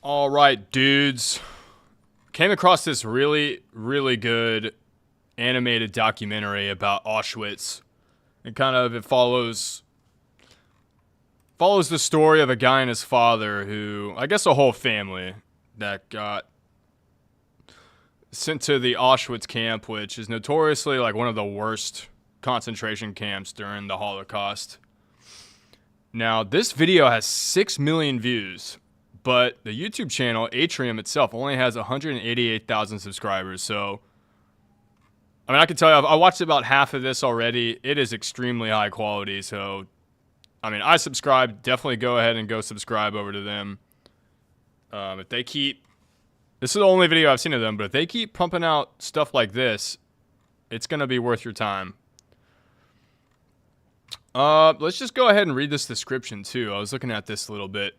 All right, dudes. Came across this really good animated documentary about Auschwitz. And it follows the story of a guy and his father who, I guess a whole family that got sent to the Auschwitz camp, which is notoriously like one of the worst concentration camps during the Holocaust. Now, this video has 6 million views, but the YouTube channel, Atrium itself, only has 188,000 subscribers. So, I mean, I can tell you, I watched about half of this already. It is extremely high quality. So, I mean, I subscribe. Definitely go ahead and go subscribe over to them. If they keep, this is the only video I've seen of them, but if they keep pumping out stuff like this, it's going to be worth your time. Let's just go ahead and read this description too. I was looking at this a little bit.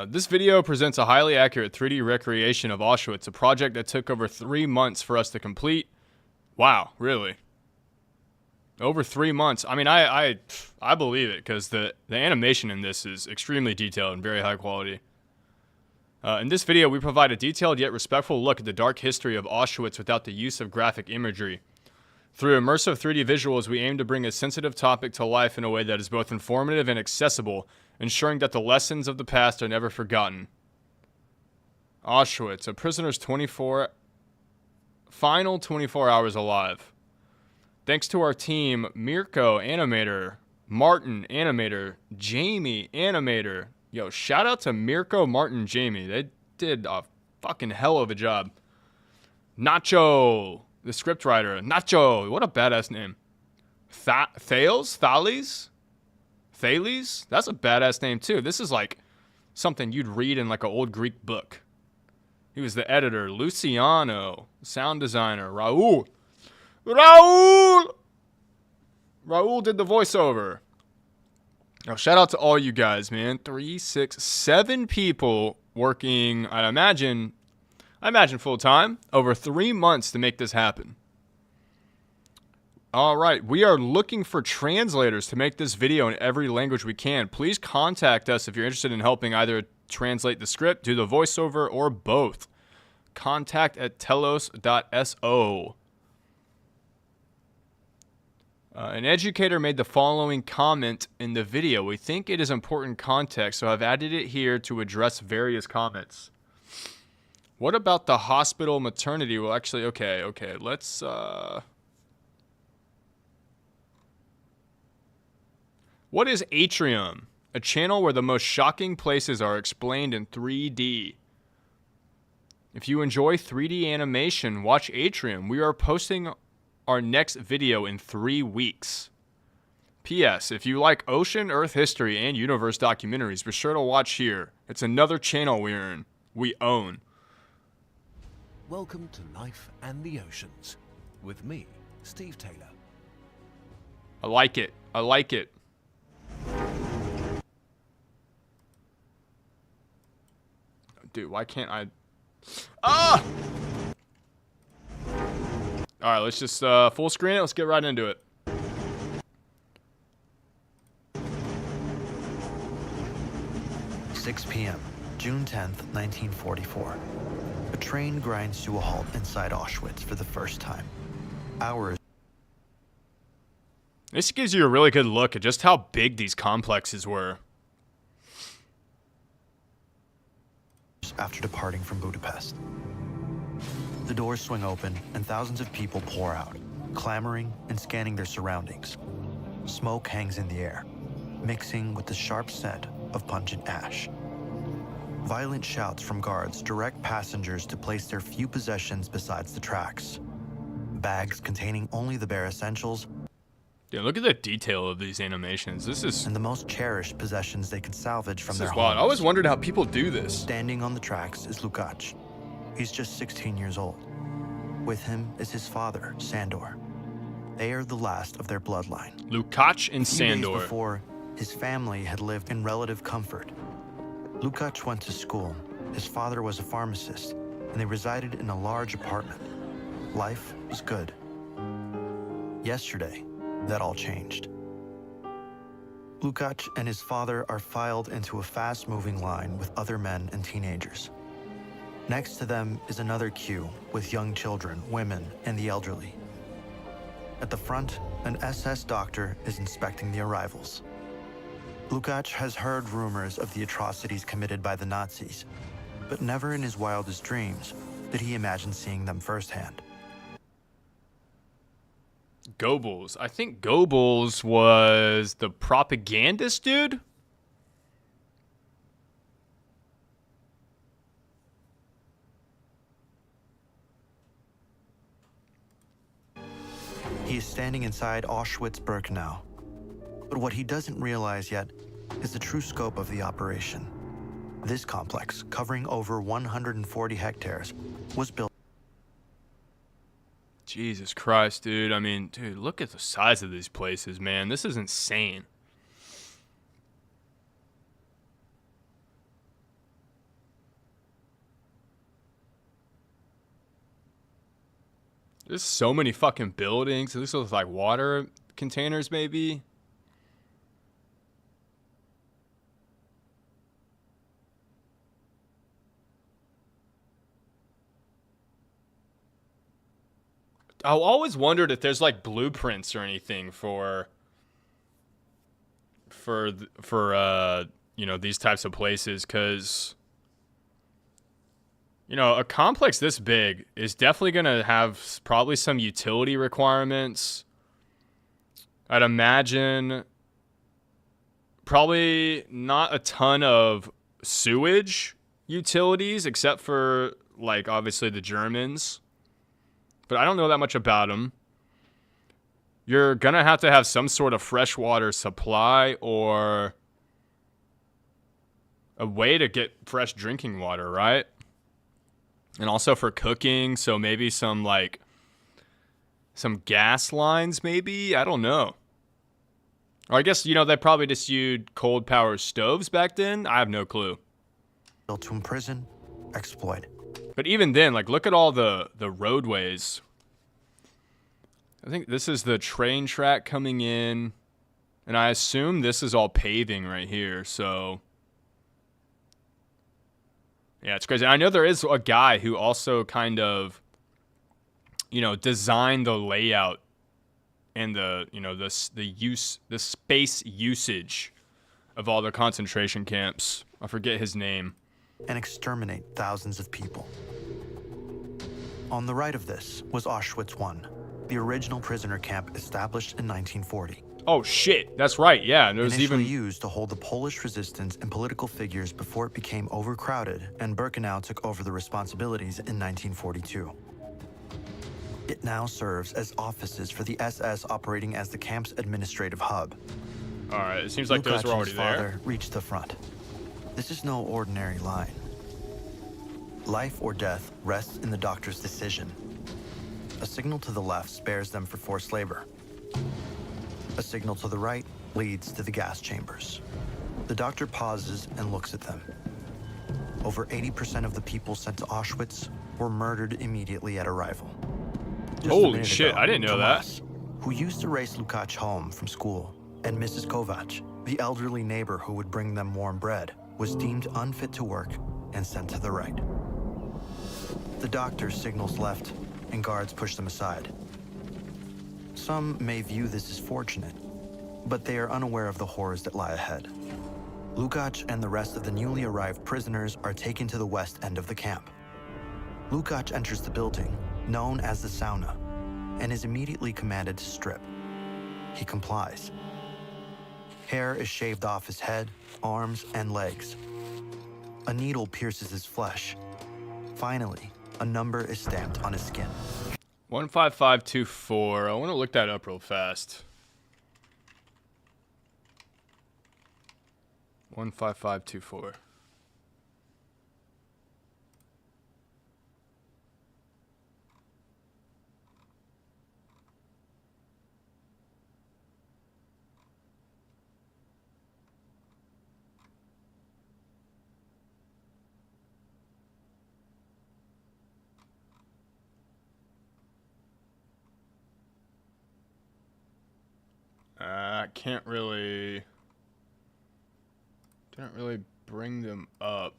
This video presents a highly accurate 3D recreation of Auschwitz, a project that took over 3 months for us to complete. Wow, really? Over 3 months. I mean, I believe it because the animation in this is extremely detailed and very high quality. In this video, we provide a detailed yet respectful look at the dark history of Auschwitz without the use of graphic imagery. Through immersive 3D visuals, we aim to bring a sensitive topic to life in a way that is both informative and accessible, ensuring that the lessons of the past are never forgotten. Auschwitz, a prisoner's final 24 hours alive. Thanks to our team, Mirko, animator, Martin, animator, Jamie, animator. Yo, shout out to Mirko, Martin, Jamie. They did a fucking hell of a job. Nacho, the scriptwriter. Nacho, what a badass name. Thales? Thales? That's a badass name too. This is like something you'd read in like an old Greek book. He was the editor. Luciano, sound designer. Raul did the voiceover. Oh, shout out to all you guys, man. 3, 6, 7 people working, I imagine full time, over 3 months to make this happen. All right, we are looking for translators to make this video in every language we can. Please contact us if you're interested in helping either translate the script, do the voiceover, or both. Contact@telos.so. An educator made the following comment in the video. We think it is important context, so I've added it here to address various comments. What about the hospital maternity? Well, actually, okay, let's, What is Atrium? A channel where the most shocking places are explained in 3D. If you enjoy 3D animation, watch Atrium. We are posting our next video in 3 weeks. P.S. If you like ocean, earth history, and universe documentaries, be sure to watch here. It's another channel we own. Welcome to Life and the Oceans with me, Steve Taylor. I like it. Dude, why can't I... Ah! Alright, let's just full screen it. Let's get right into it. "6 p.m., June 10th, 1944. A train grinds to a halt inside Auschwitz for the first time. Hours This gives you a really good look at just how big these complexes were. after departing from Budapest. The doors swing open and thousands of people pour out, clamoring and scanning their surroundings. Smoke hangs in the air, mixing with the sharp scent of pungent ash. Violent shouts from guards direct passengers to place their few possessions besides the tracks. Bags containing only the bare essentials. Dude, look at the detail of these animations. This is... And the most cherished possessions they can salvage from their This is homes. wild. I always wondered how people do this. Standing on the tracks is Lukács. He's just 16 years old. With him is his father, Sandor. They are the last of their bloodline. Lukács and A few days Sandor. before, his family had lived in relative comfort. Lukács went to school. His father was a pharmacist, and they resided in a large apartment. Life was good. Yesterday, that all changed. Lukács and his father are filed into a fast-moving line with other men and teenagers. Next to them is another queue with young children, women, and the elderly. At the front, an SS doctor is inspecting the arrivals. Lukács has heard rumors of the atrocities committed by the Nazis, but never in his wildest dreams did he imagine seeing them firsthand. Goebbels. I think Goebbels was the propagandist dude? He is standing inside Auschwitz-Birkenau. But what he doesn't realize yet is the true scope of the operation. This complex, covering over 140 hectares, was built. Jesus Christ, dude. I mean, dude, look at the size of these places, man. This is insane. There's so many fucking buildings. This looks like water containers, maybe. I always wondered if there's like blueprints or anything for you know, these types of places, because you know, a complex this big is definitely going to have probably some utility requirements. I'd imagine probably not a ton of sewage utilities, except for, like, obviously the Germans. But I don't know that much about them. You're going to have some sort of freshwater supply or a way to get fresh drinking water, right? And also for cooking, so maybe some gas lines, maybe? I don't know. Or I guess, you know, they probably just used cold power stoves back then. I have no clue. Built to imprison, exploit. But even then, like, look at all the roadways. I think this is the train track coming in. And I assume this is all paving right here, so... Yeah, it's crazy. I know there is a guy who also kind of, you know, designed the layout and the, you know, the space usage of all the concentration camps. I forget his name. And exterminate thousands of people. On the right of this was Auschwitz I, the original prisoner camp established in 1940. Oh shit, that's right. Yeah, there was Initially even used to hold the Polish resistance and political figures before it became overcrowded and Birkenau took over the responsibilities in 1942. It now serves as offices for the SS, operating as the camp's administrative hub. All right, it seems like those were already there. Father reached the front. This is no ordinary line. Life or death rests in the doctor's decision. A signal to the left spares them for forced labor. A signal to the right leads to the gas chambers. The doctor pauses and looks at them. Over 80% of the people sent to Auschwitz were murdered immediately at arrival. Just a Holy minute shit, ago, I didn't know that. Tomas, who used to race Lukács home from school, and Mrs. Kovac, the elderly neighbor who would bring them warm bread, was deemed unfit to work and sent to the right. The doctor signals left, and guards push them aside. Some may view this as fortunate, but they are unaware of the horrors that lie ahead. Lukács and the rest of the newly arrived prisoners are taken to the west end of the camp. Lukács enters the building, known as the sauna, and is immediately commanded to strip. He complies. Hair is shaved off his head, arms, and legs. A needle pierces his flesh. Finally, a number is stamped on his skin. 15524. I want to look that up real fast. 15524. I can't really... Couldn't really bring them up.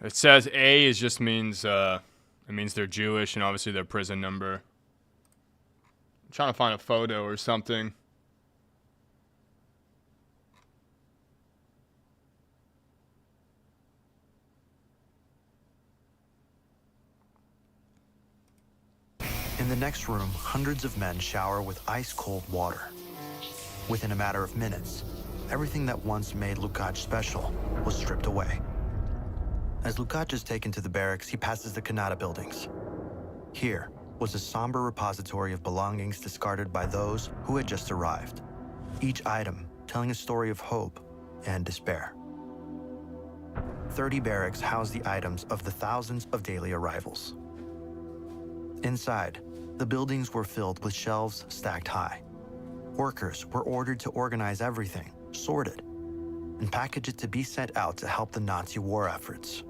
It says A is just means it means they're Jewish, and obviously their prison number. I'm trying to find a photo or something. In the next room, hundreds of men shower with ice-cold water. Within a matter of minutes, everything that once made Lukács special was stripped away. As Lukács is taken to the barracks, he passes the Kanata buildings. Here was a somber repository of belongings discarded by those who had just arrived, each item telling a story of hope and despair. 30 barracks housed the items of the thousands of daily arrivals. Inside, the buildings were filled with shelves stacked high. Workers were ordered to organize everything, sort it, and package it to be sent out to help the Nazi war efforts.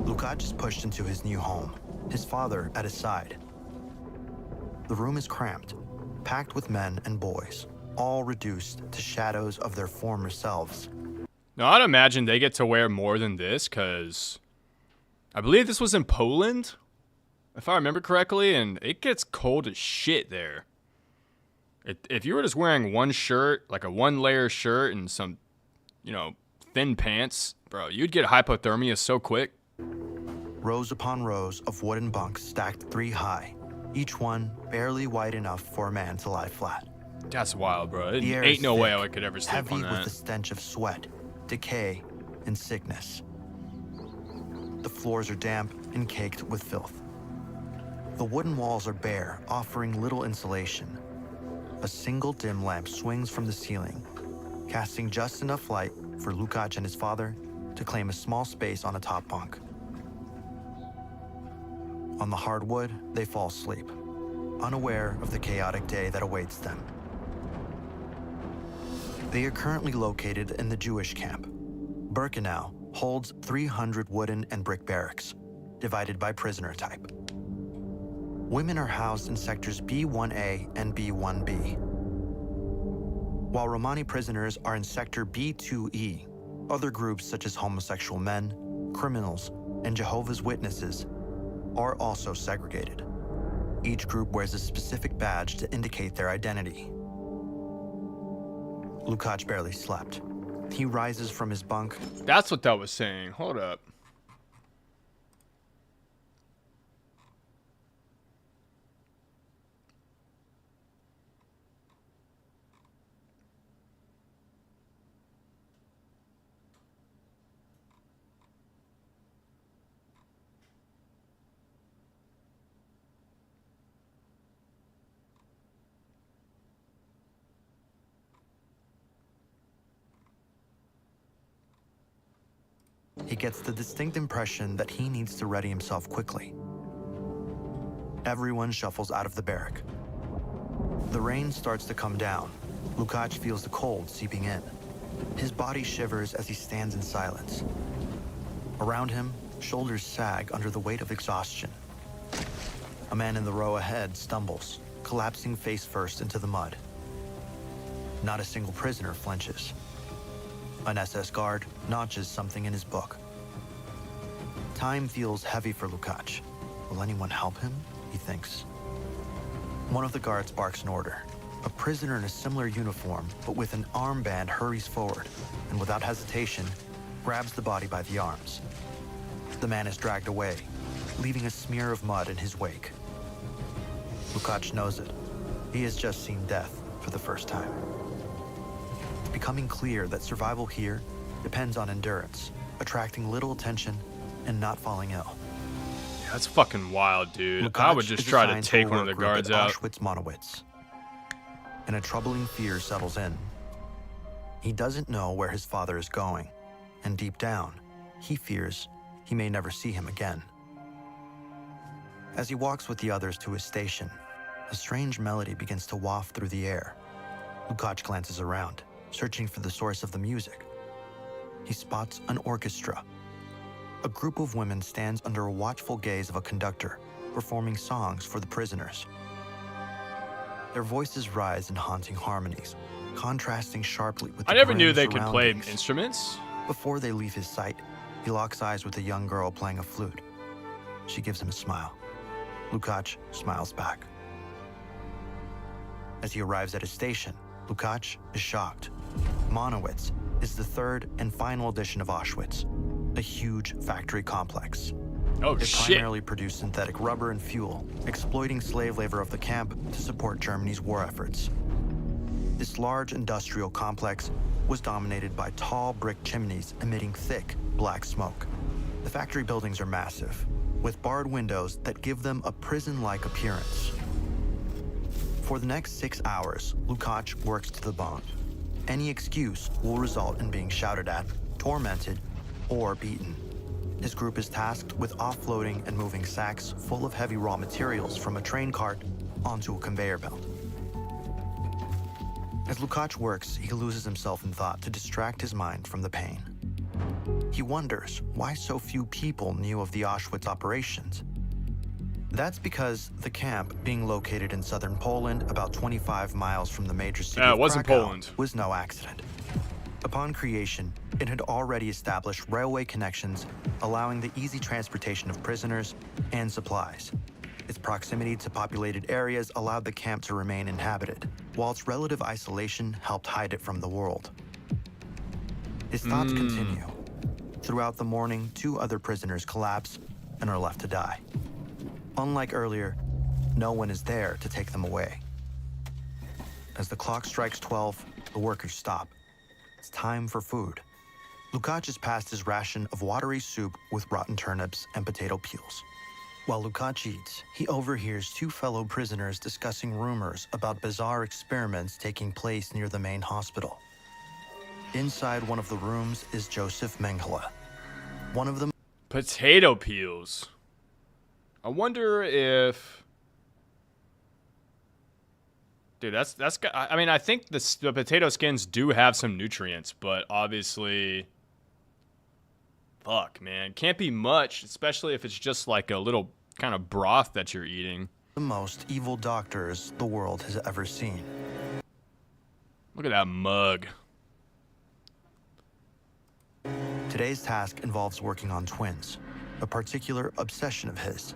Lukács is pushed into his new home, his father at his side. The room is cramped, packed with men and boys, all reduced to shadows of their former selves. Now, I'd imagine they get to wear more than this, because I believe this was in Poland, if I remember correctly, and it gets cold as shit there. If you were just wearing one shirt, like a one-layer shirt and some, you know, thin pants, bro, you'd get hypothermia so quick. Rows upon rows of wooden bunks stacked 3 high, each one barely wide enough for a man to lie flat. That's wild, bro. The air Ain't is no way thick, I could ever sleep heavy on with that. the stench of sweat, decay, and sickness. The floors are damp and caked with filth. The wooden walls are bare, offering little insulation. A single dim lamp swings from the ceiling, casting just enough light for Lukács and his father to claim a small space on a top bunk. On the hardwood, they fall asleep, unaware of the chaotic day that awaits them. They are currently located in the Jewish camp. Birkenau holds 300 wooden and brick barracks, divided by prisoner type. Women are housed in sectors B1A and B1B, while Romani prisoners are in sector B2E. Other groups such as homosexual men, criminals, and Jehovah's Witnesses are also segregated. Each group wears a specific badge to indicate their identity. Lukács barely slept. He rises from his bunk. That's what that was saying. Hold up. He gets the distinct impression that he needs to ready himself quickly. Everyone shuffles out of the barrack. The rain starts to come down. Lukács feels the cold seeping in. His body shivers as he stands in silence. Around him, shoulders sag under the weight of exhaustion. A man in the row ahead stumbles, collapsing face first into the mud. Not a single prisoner flinches. An SS guard notches something in his book. Time feels heavy for Lukács. Will anyone help him? He thinks. One of the guards barks an order. A prisoner in a similar uniform, but with an armband, hurries forward, and without hesitation, grabs the body by the arms. The man is dragged away, leaving a smear of mud in his wake. Lukács knows it. He has just seen death for the first time. It's becoming clear that survival here depends on endurance, attracting little attention, and not falling ill. Yeah, that's fucking wild, dude. I Lukács would just is try to assigned take a one of the work group guards at out. Auschwitz, and a troubling fear settles in. He doesn't know where his father is going, and deep down, he fears he may never see him again. As he walks with the others to his station, a strange melody begins to waft through the air. Lukács glances around. searching for the source of the music. He spots an orchestra. A group of women stands under a watchful gaze of a conductor, performing songs for the prisoners. Their voices rise in haunting harmonies, contrasting sharply with the I never grim knew they could play surroundings. instruments. Before they leave his sight, he locks eyes with a young girl playing a flute. She gives him a smile. Lukács smiles back. As he arrives at his station, Lukács is shocked. Monowitz is the third and final edition of Auschwitz, a huge factory complex. Oh, It shit. primarily produced synthetic rubber and fuel, exploiting slave labor of the camp to support Germany's war efforts. This large industrial complex was dominated by tall brick chimneys emitting thick, black smoke. The factory buildings are massive, with barred windows that give them a prison-like appearance. For the next 6 hours, Lukács works to the bone. Any excuse will result in being shouted at, tormented, or beaten. His group is tasked with offloading and moving sacks full of heavy raw materials from a train cart onto a conveyor belt. As Lukács works, he loses himself in thought to distract his mind from the pain. He wonders why so few people knew of the Auschwitz operations. That's because the camp, being located in southern Poland, about 25 miles from the major city It of wasn't Krakow, Poland. was no accident. Upon creation, it had already established railway connections, allowing the easy transportation of prisoners and supplies. Its proximity to populated areas allowed the camp to remain inhabited, while its relative isolation helped hide it from the world. His thoughts continue. Throughout the morning, 2 other prisoners collapse and are left to die. Unlike earlier, no one is there to take them away. As the clock strikes 12, the workers stop. It's time for food. Lukács has passed his ration of watery soup with rotten turnips and potato peels. While Lukács eats, he overhears 2 fellow prisoners discussing rumors about bizarre experiments taking place near the main hospital. Inside one of the rooms is Joseph Mengele, one of the Potato peels. I wonder if, dude, I mean, I think the potato skins do have some nutrients, but obviously, fuck, man, can't be much, especially if it's just like a little kind of broth that you're eating. most evil doctors the world has ever seen. Look at that mug. Today's task involves working on twins, a particular obsession of his.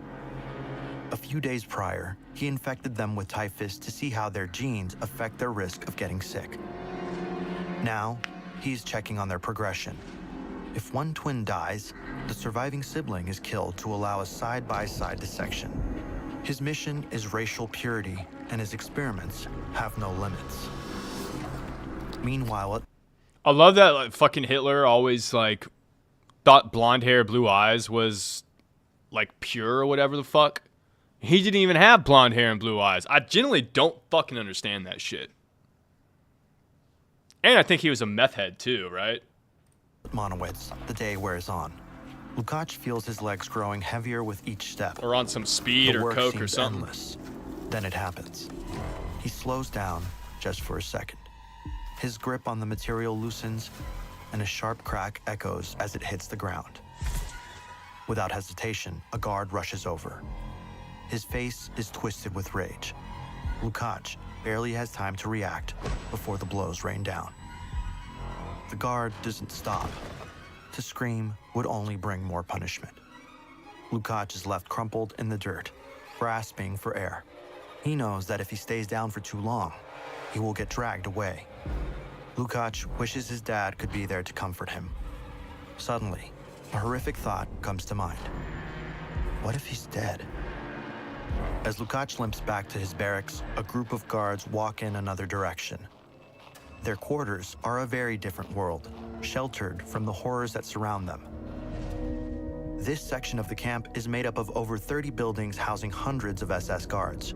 A few days prior, he infected them with typhus to see how their genes affect their risk of getting sick. Now, he's checking on their progression. If one twin dies, the surviving sibling is killed to allow a side-by-side dissection. His mission is racial purity, and his experiments have no limits. Meanwhile, I love that like, fucking Hitler always like thought blonde hair, blue eyes was like pure or whatever the fuck. He didn't even have blonde hair and blue eyes. I genuinely don't fucking understand that shit. And I think he was a meth head too, right? Monowitz, the day wears on. Lukács feels his legs growing heavier with each step. Or on some speed The or work coke or seems something. endless. Then it happens. He slows down just for a second. His grip on the material loosens, and a sharp crack echoes as it hits the ground. Without hesitation, a guard rushes over. His face is twisted with rage. Lukács barely has time to react before the blows rain down. The guard doesn't stop. To scream would only bring more punishment. Lukács is left crumpled in the dirt, grasping for air. He knows that if he stays down for too long, he will get dragged away. Lukács wishes his dad could be there to comfort him. Suddenly, a horrific thought comes to mind. What if he's dead? As Lukács limps back to his barracks, a group of guards walk in another direction. Their quarters are a very different world, sheltered from the horrors that surround them. This section of the camp is made up of over 30 buildings housing hundreds of SS guards.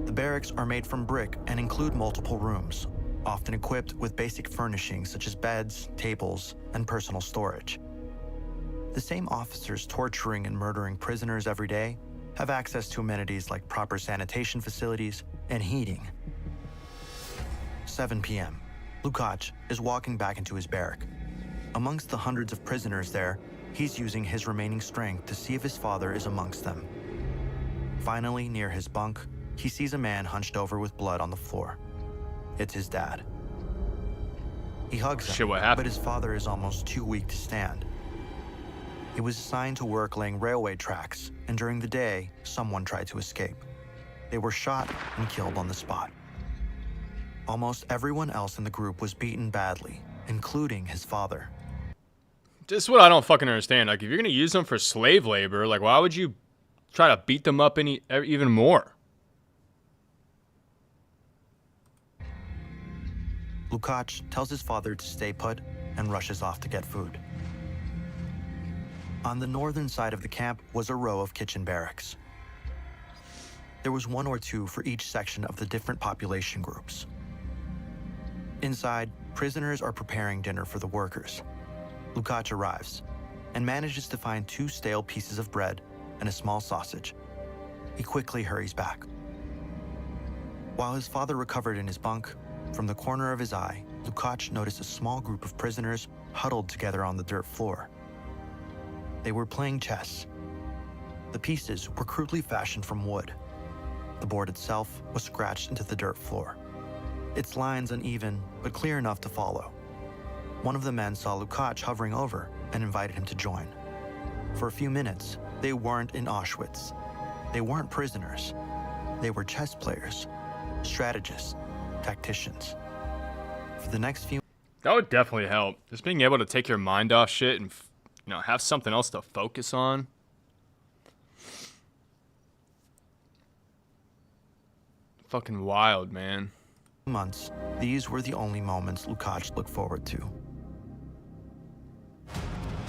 The barracks are made from brick and include multiple rooms, often equipped with basic furnishings such as beds, tables, and personal storage. The same officers torturing and murdering prisoners every day have access to amenities like proper sanitation facilities and heating. 7 p.m. Lukács is walking back into his barrack. Amongst the hundreds of prisoners there, he's using his remaining strength to see if his father is amongst them. Finally, near his bunk, he sees a man hunched over with blood on the floor. It's his dad. He hugs him, Shit, what happened? but his father is almost too weak to stand. He was assigned to work laying railway tracks, and during the day, someone tried to escape. They were shot and killed on the spot. Almost everyone else in the group was beaten badly, including his father. This is what I don't fucking understand. Like, if you're gonna use them for slave labor, like, why would you try to beat them up even more? Lukács tells his father to stay put and rushes off to get food. On the northern side of the camp was a row of kitchen barracks. There was one or two for each section of the different population groups. Inside, prisoners are preparing dinner for the workers. Lukács arrives and manages to find 2 stale pieces of bread and a small sausage. He quickly hurries back. While his father recovered in his bunk, from the corner of his eye, Lukács noticed a small group of prisoners huddled together on the dirt floor. They were playing chess. The pieces were crudely fashioned from wood. The board itself was scratched into the dirt floor. Its lines uneven, but clear enough to follow. One of the men saw Lukács hovering over and invited him to join. For a few minutes, they weren't in Auschwitz. They weren't prisoners. They were chess players, strategists, tacticians. For the next few... That would definitely help. Just being able to take your mind off shit and, have something else to focus on. Fucking wild, man. months, these were the only moments Lukács looked forward to.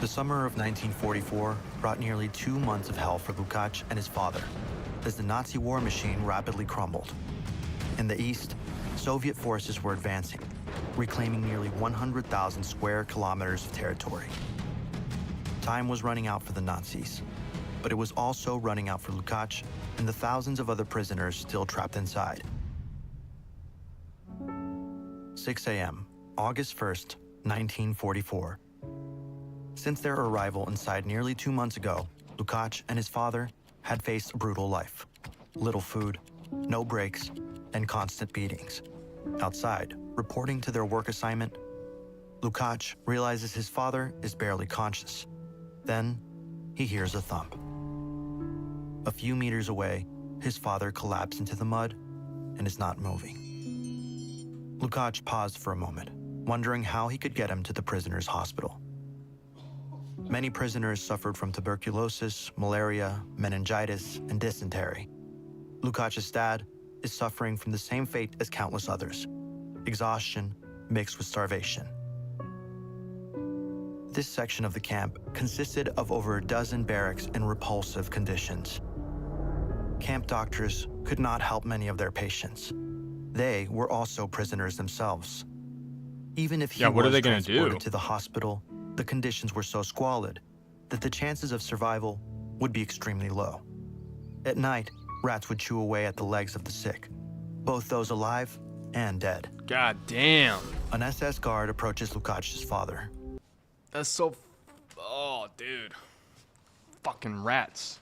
The summer of 1944 brought nearly 2 months of hell for Lukács and his father, as the Nazi war machine rapidly crumbled. In the east, Soviet forces were advancing, reclaiming nearly 100,000 square kilometers of territory. Time was running out for the Nazis, but it was also running out for Lukács and the thousands of other prisoners still trapped inside. 6 a.m., August 1st, 1944. Since their arrival inside nearly 2 months ago, Lukács and his father had faced a brutal life. Little food, no breaks, and constant beatings. Outside, reporting to their work assignment, Lukács realizes his father is barely conscious. Then, he hears a thump. A few meters away, his father collapsed into the mud and is not moving. Lukács paused for a moment, wondering how he could get him to the prisoner's hospital. Many prisoners suffered from tuberculosis, malaria, meningitis, and dysentery. Lukács' dad is suffering from the same fate as countless others: exhaustion mixed with starvation. This section of the camp consisted of over a dozen barracks in repulsive conditions. Camp doctors could not help many of their patients. They were also prisoners themselves. Even if he what are was they gonna transported do? to the hospital, the conditions were so squalid that the chances of survival would be extremely low. At night, rats would chew away at the legs of the sick, both those alive and dead. God damn. An SS guard approaches Lukács' father. That's so... Oh, dude. Fucking rats.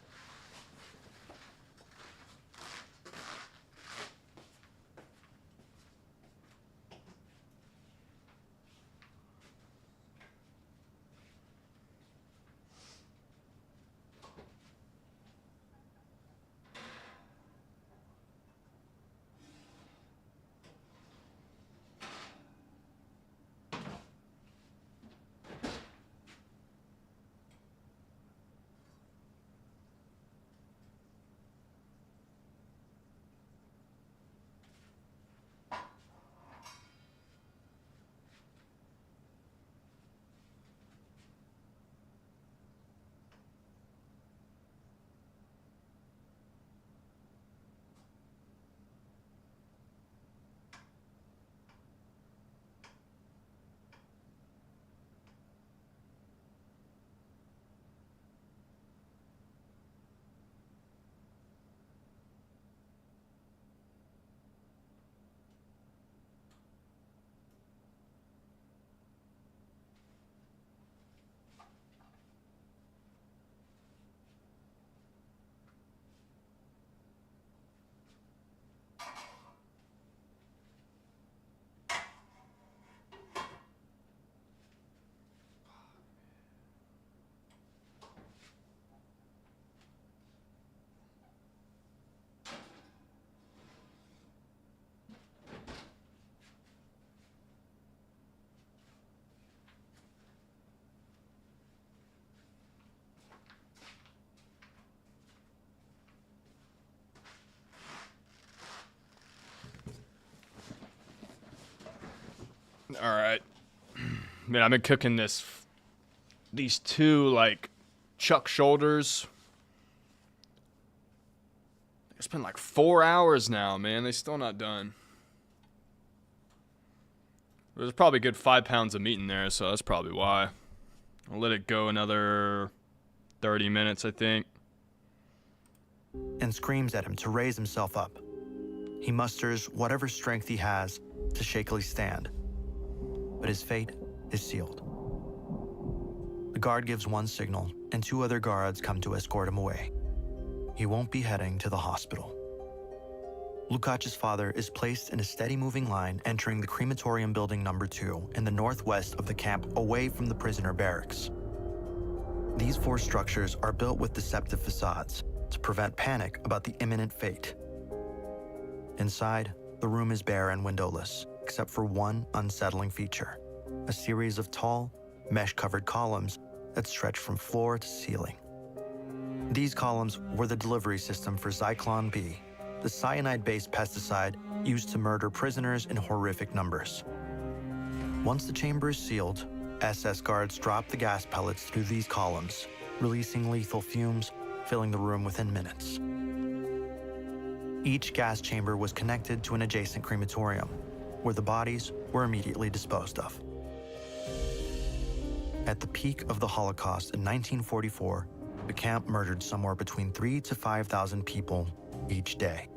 All right. Man, I've been cooking these two, like, chuck shoulders. It's been like 4 hours now, man. They're still not done. There's probably a good 5 pounds of meat in there, so that's probably why. I'll let it go another 30 minutes, I think. And screams at him to raise himself up. He musters whatever strength he has to shakily stand. But his fate is sealed. The guard gives one signal, and 2 other guards come to escort him away. He won't be heading to the hospital. Lukac's father is placed in a steady-moving line entering the crematorium building number 2 in the northwest of the camp away from the prisoner barracks. These 4 structures are built with deceptive facades to prevent panic about the imminent fate. Inside, the room is bare and windowless, except for one unsettling feature: a series of tall, mesh-covered columns that stretch from floor to ceiling. These columns were the delivery system for Zyklon B, the cyanide-based pesticide used to murder prisoners in horrific numbers. Once the chamber is sealed, SS guards drop the gas pellets through these columns, releasing lethal fumes, filling the room within minutes. Each gas chamber was connected to an adjacent crematorium, where the bodies were immediately disposed of. At the peak of the Holocaust in 1944, the camp murdered somewhere between 3,000 to 5,000 people each day.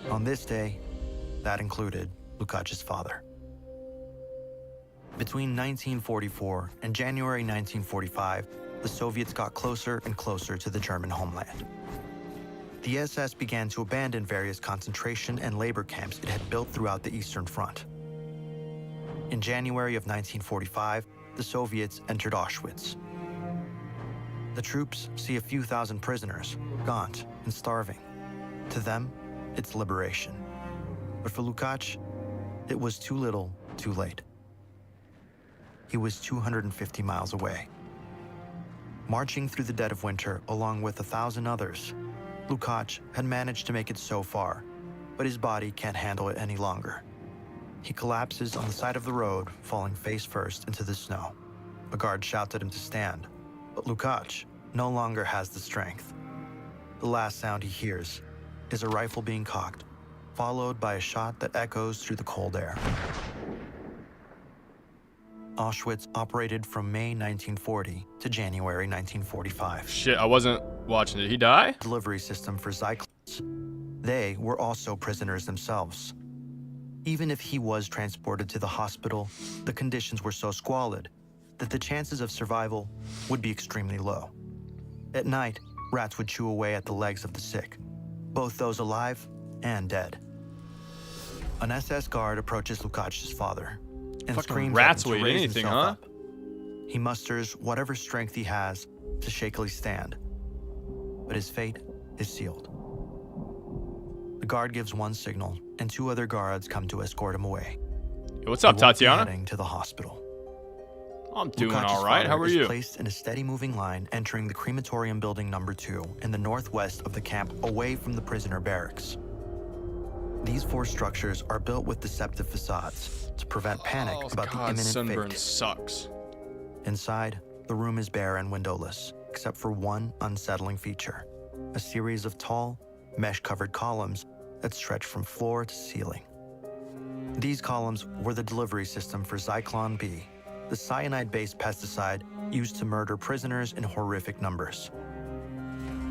On this day, that included Lukac's father. Between 1944 and January 1945, the Soviets got closer and closer to the German homeland. The SS began to abandon various concentration and labor camps it had built throughout the Eastern Front. In January of 1945, the Soviets entered Auschwitz. The troops see a few thousand prisoners, gaunt and starving. To them, it's liberation. But for Lukacs, it was too little, too late. He was 250 miles away. Marching through the dead of winter along with 1,000 others, Lukacs had managed to make it so far, but his body can't handle it any longer. He collapses on the side of the road, falling face first into the snow. A guard shouts at him to stand, but Lukacs no longer has the strength. The last sound he hears is a rifle being cocked, followed by a shot that echoes through the cold air. Auschwitz operated from May 1940 to January 1945. Shit, I wasn't watching. Did he die? Delivery system for Zyklons. They were also prisoners themselves. Even if he was transported to the hospital, the conditions were so squalid that the chances of survival would be extremely low. At night, rats would chew away at the legs of the sick, both those alive and dead. An SS guard approaches Lukac's father and Fucking screams rats at him will to eat raise anything, himself huh? up. He musters whatever strength he has to shakily stand, but his fate is sealed. The guard gives one signal, and 2 other guards come to escort him away. Hey, what's up, He won't be Tatiana? heading to the hospital. I'm doing Lukac's all right. How father are is you? placed in a steady-moving line entering the crematorium building number 2 in the northwest of the camp away from the prisoner barracks. These 4 structures are built with deceptive facades to prevent panic Oh, about the God, imminent sunburn fate. sucks. Inside, the room is bare and windowless, except for one unsettling feature: a series of tall, mesh-covered columns that stretch from floor to ceiling. These columns were the delivery system for Zyklon B, the cyanide-based pesticide used to murder prisoners in horrific numbers.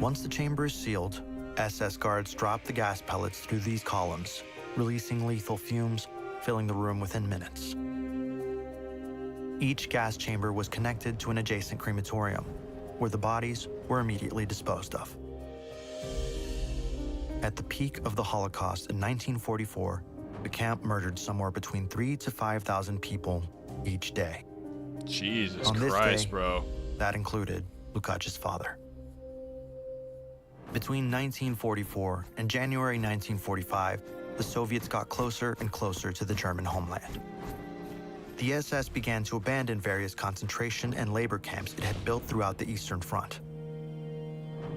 Once the chamber is sealed, SS guards drop the gas pellets through these columns, releasing lethal fumes, filling the room within minutes. Each gas chamber was connected to an adjacent crematorium, where the bodies were immediately disposed of. At the peak of the Holocaust in 1944, the camp murdered somewhere between 3,000 to 5,000 people each day. Jesus On this Christ, day- bro. That included Lukac's father. Between 1944 and January 1945, the Soviets got closer and closer to the German homeland. The SS began to abandon various concentration and labor camps it had built throughout the Eastern Front.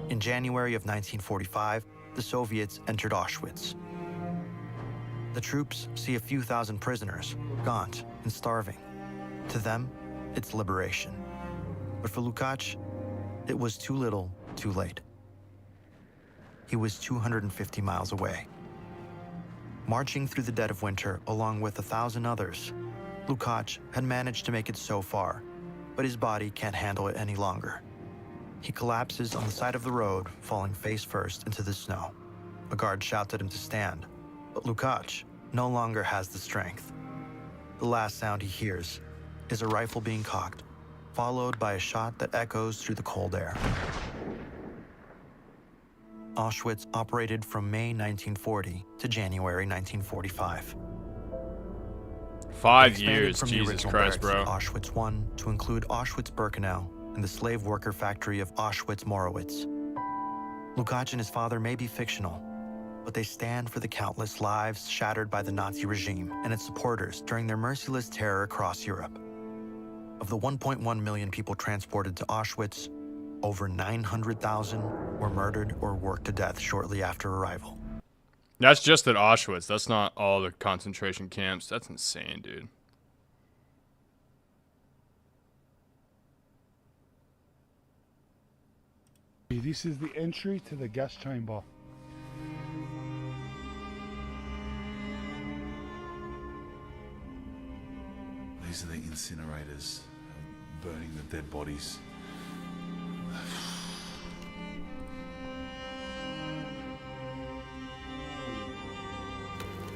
In January of 1945, the Soviets entered Auschwitz. The troops see a few thousand prisoners, gaunt and starving. To them, it's liberation. But for Lukács, it was too little, too late. He was 250 miles away. Marching through the dead of winter along with 1,000 others, Lukács had managed to make it so far, but his body can't handle it any longer. He collapses on the side of the road, falling face first into the snow. A guard shouts at him to stand, but Lukács no longer has the strength. The last sound he hears is a rifle being cocked, followed by a shot that echoes through the cold air. Auschwitz operated from May 1940 to January 1945. 5 Expanded years, from the Jesus original Christ, barracks bro. at Auschwitz I to include Auschwitz-Birkenau and the slave worker factory of Auschwitz-Morowitz. Lukács and his father may be fictional, but they stand for the countless lives shattered by the Nazi regime and its supporters during their merciless terror across Europe. Of the 1.1 million people transported to Auschwitz, over 900,000 were murdered or worked to death shortly after arrival. That's just at Auschwitz. That's not all the concentration camps. That's insane, dude. This is the entry to the gas chamber. These are the incinerators, burning the dead bodies.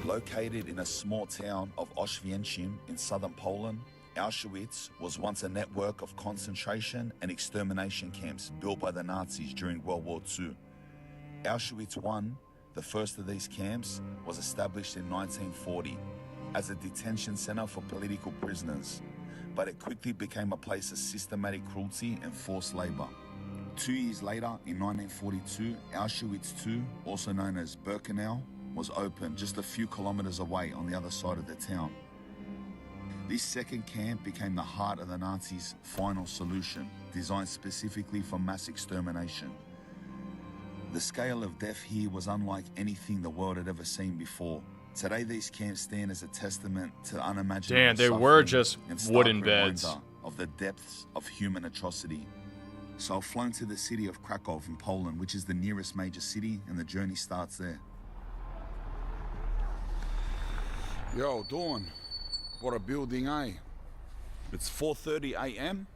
Located in a small town of Auschwitz in southern Poland, Auschwitz was once a network of concentration and extermination camps built by the Nazis during World War II. Auschwitz I, the first of these camps, was established in 1940 as a detention center for political prisoners, but it quickly became a place of systematic cruelty and forced labor. 2 years later, in 1942, Auschwitz II, also known as Birkenau, was opened just a few kilometers away on the other side of the town. This second camp became the heart of the Nazis' final solution, designed specifically for mass extermination. The scale of death here was unlike anything the world had ever seen before. Today, these camps stand as a testament to unimaginable Damn, they were suffering just and stark wooden beds. reminder of the depths of human atrocity. So I've flown to the city of Krakow in Poland, which is the nearest major city, and the journey starts there. Yo, Dawn, what a building, eh? It's 4:30 a.m.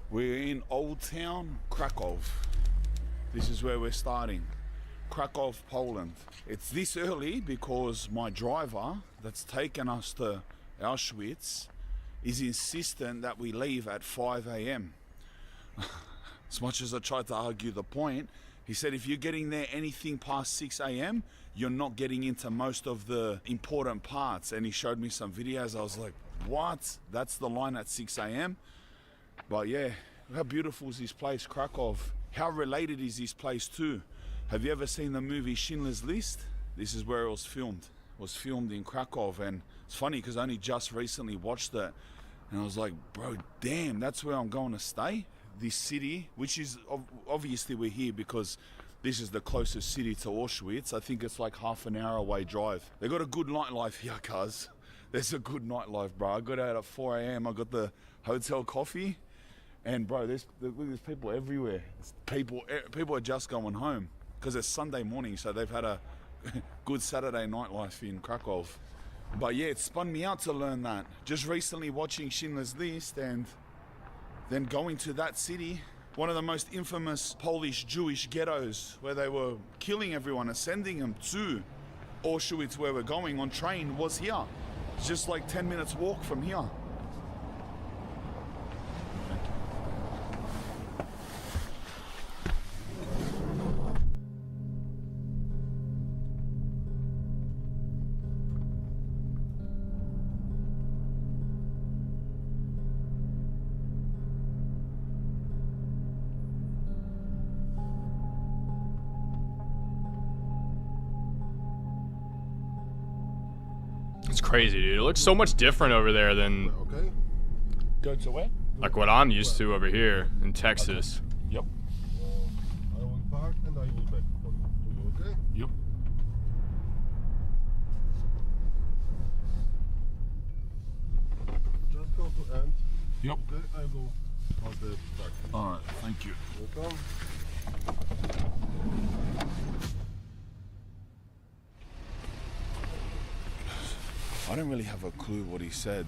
We're in Old Town, Krakow. This is where we're starting. Krakow, Poland. It's this early because my driver that's taken us to Auschwitz is insistent that we leave at 5 a.m. As much as I tried to argue the point, he said if you're getting there anything past 6 a.m., you're not getting into most of the important parts. And he showed me some videos. I was like, what? That's the line at 6 a.m.? But yeah, how beautiful is this place, Krakow? How related is this place too? Have you ever seen the movie Schindler's List? This is where it was filmed. It was filmed in Krakow, and it's funny because I only just recently watched it. And I was like, bro, damn, that's where I'm going to stay? This city, which is, obviously we're here because this is the closest city to Auschwitz. I think it's like half an hour away drive. They got a good nightlife here, cuz. There's a good nightlife, bro. I got out at 4 a.m. I got the hotel coffee. And bro, there's people everywhere. People are just going home because it's Sunday morning, so they've had a good Saturday nightlife in Krakow. But yeah, it spun me out to learn that. Just recently watching Schindler's List and then going to that city, one of the most infamous Polish Jewish ghettos where they were killing everyone and sending them to Auschwitz where we're going on train was here. It's just like 10 minutes walk from here. It's crazy, dude. It looks so much different over there than Okay. Go to where? like what I'm used to over here in Texas. Yep. I will park and I will back to you, okay? Yep. go to end. Yep. Okay, I go on the back. All right, thank you. Welcome. I don't really have a clue what he said.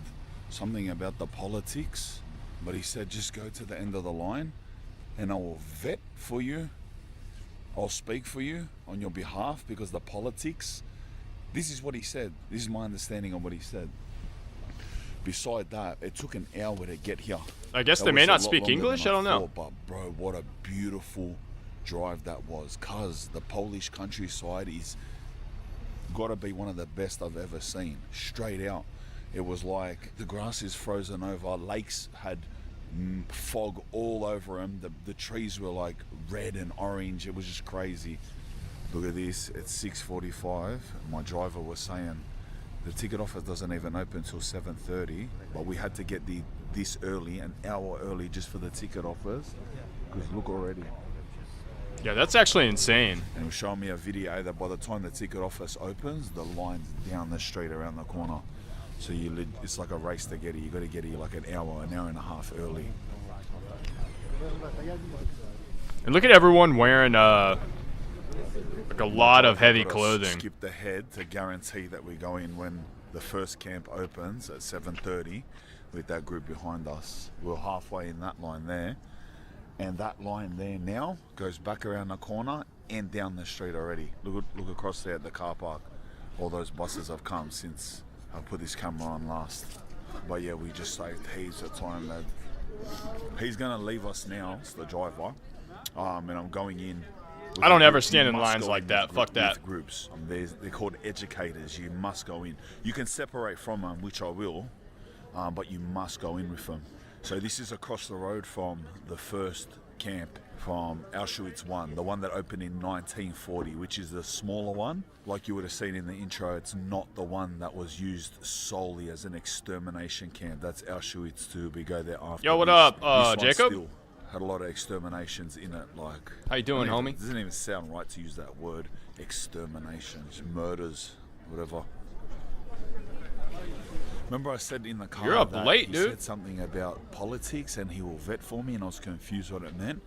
Something about the politics, but he said just go to the end of the line and I will vet for you. I'll speak for you on your behalf because the politics. This is what he said. This is my understanding of what he said. Beside that, it took an hour to get here. I guess That they may was a not lot speak longer English. I than don't know. thought, but bro, what a beautiful drive that was. Cause the Polish countryside is gotta be one of the best I've ever seen. Straight out. It was like the grass is frozen over. Lakes had fog all over them. The trees were like red and orange. It was just crazy. Look at this. It's 6:45. My driver was saying the ticket office doesn't even open until 7:30, but we had to get this early, an hour early, just for the ticket office. Because look already. Yeah, that's actually insane. And it was showing me a video that by the time the ticket office opens, the line's down the street around the corner. So it's like a race to get here. You got to get here like an hour and a half early. And look at everyone wearing like a lot of heavy Gotta clothing. Skip ahead to guarantee that we go in when the first camp opens at 7:30 with that group behind us. We're halfway in that line there. And that line there now goes back around the corner and down the street already. Look across there at the car park. All those buses have come since I put this camera on last. But yeah, we just saved heaps of time, lad. He's gonna leave us now, it's the driver. And I'm going in. I don't ever You stand in must lines go like in that. with Fuck that. Groups. They're called educators. You must go in. You can separate from them, which I will, but you must go in with them. So this is across the road from the first camp from Auschwitz 1, the one that opened in 1940, which is the smaller one. Like you would have seen in the intro, it's not the one that was used solely as an extermination camp. That's Auschwitz 2. We go there after. Yo, what this. up, This one Jacob? still had a lot of exterminations in it. Like, How you doing, homie? It doesn't even sound right to use that word, exterminations, murders, whatever. Remember I said in the car You're up that late, he dude. said something about politics and he will vet for me, and I was confused what it meant.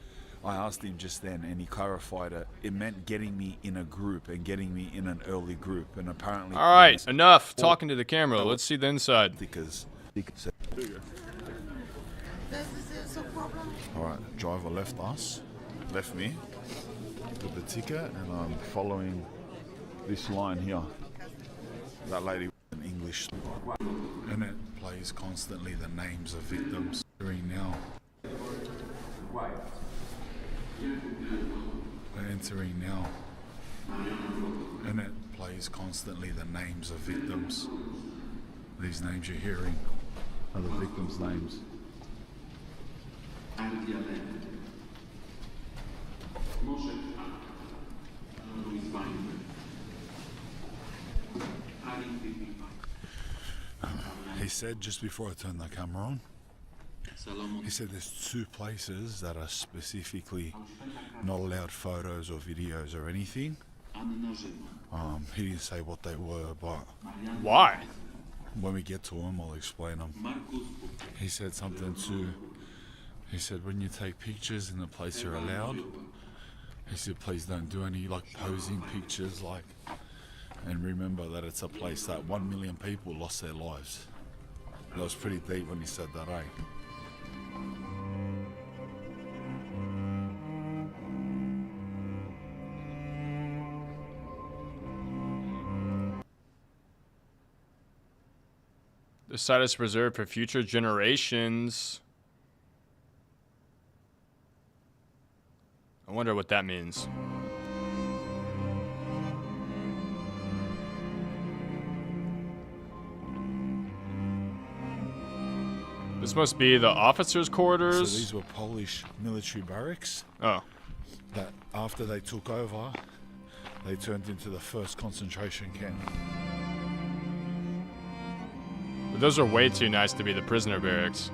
I asked him just then and he clarified it. It meant getting me in a group and getting me in an early group, and apparently... All right, enough talking to the camera. Let's see the inside. Because... Alright, driver left me with the ticket, and I'm following this line here. That lady in English. And it plays constantly the names of victims. Entering now. We're entering now. And it plays constantly the names of victims. These names you're hearing are the victims' names. He said just before I turned the camera on, he said there's 2 places that are specifically not allowed photos or videos or anything. He didn't say what they were, but Why? when we get to them, I'll explain them. He said something too. He said when you take pictures in the place you're allowed, he said please don't do any like posing pictures, like, and remember that it's a place that 1 million people lost their lives. That was pretty deep when he said that, eh? The site is preserved for future generations. I wonder what that means. This must be the officers' So quarters. these were Polish military barracks Oh, that after they took over, they turned into the first concentration camp. but those are way too nice to be the prisoner barracks.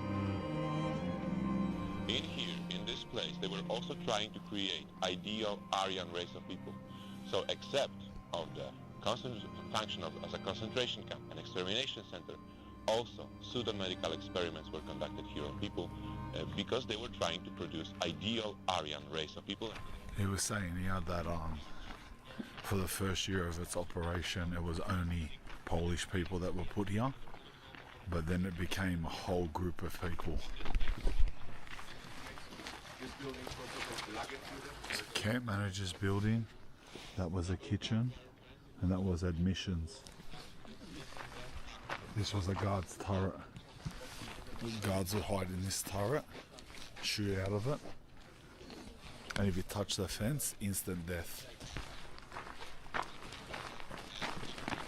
In here, in this place, they were also trying to create ideal Aryan race of people. So except of the constant function of as a concentration camp, an extermination center, Also, pseudo-medical experiments were conducted here on people because they were trying to produce ideal Aryan race of people. He was saying here that for the first year of its operation, it was only Polish people that were put here, but then it became a whole group of people. It's a camp manager's building. That was a kitchen, and that was admissions. This was a guard's turret. The guards would hide in this turret, shoot out of it, and if you touch the fence, instant death.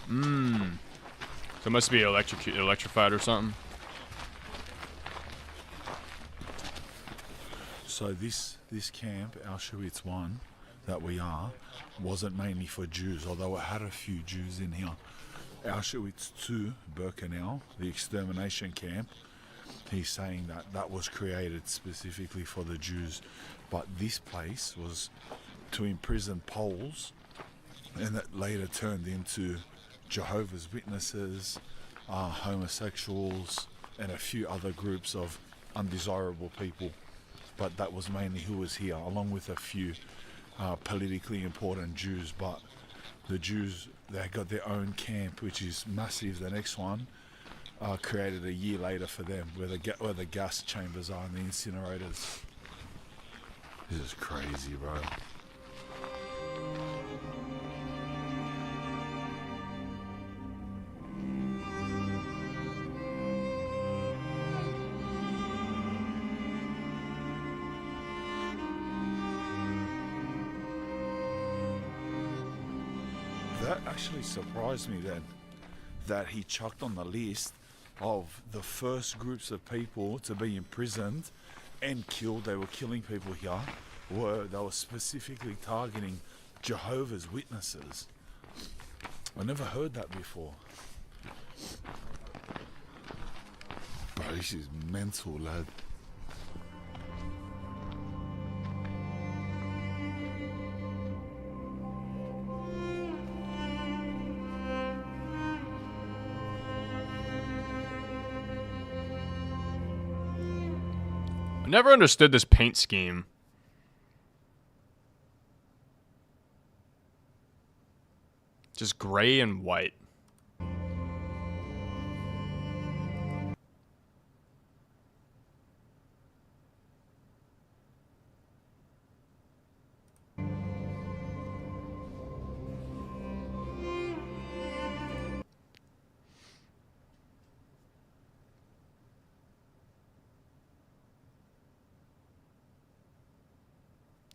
So it must be electrified or something. So this camp, Auschwitz 1, that we are, wasn't mainly for Jews, although it had a few Jews in here. Auschwitz 2, Birkenau, the extermination camp, he's saying that that was created specifically for the Jews, but this place was to imprison Poles, and that later turned into Jehovah's Witnesses, homosexuals, and a few other groups of undesirable people. But that was mainly who was here, along with a few politically important Jews. But the Jews, they got their own camp, which is massive. The next one created a year later for them, where the gas chambers are and the incinerators. This is crazy, bro. That actually surprised me then, that he chucked on the list of the first groups of people to be imprisoned and killed. They were killing people here. They were specifically targeting Jehovah's Witnesses. I never heard that before. Bro, this is mental, lad. I never understood this paint scheme. Just gray and white.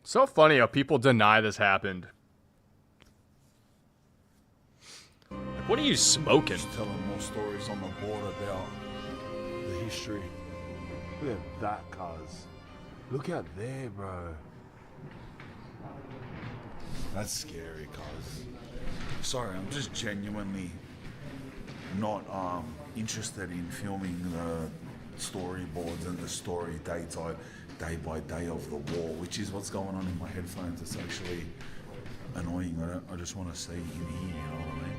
So funny how people deny this happened. Like, what are you smoking? Just telling more stories on the board about the history. Look at that, cuz. Look out there, bro. That's scary, cuz. Sorry, I'm just genuinely not interested in filming the storyboards and the story day by day of the war, which is what's going on in my headphones. It's actually annoying. I just want to see in here, you know what I mean?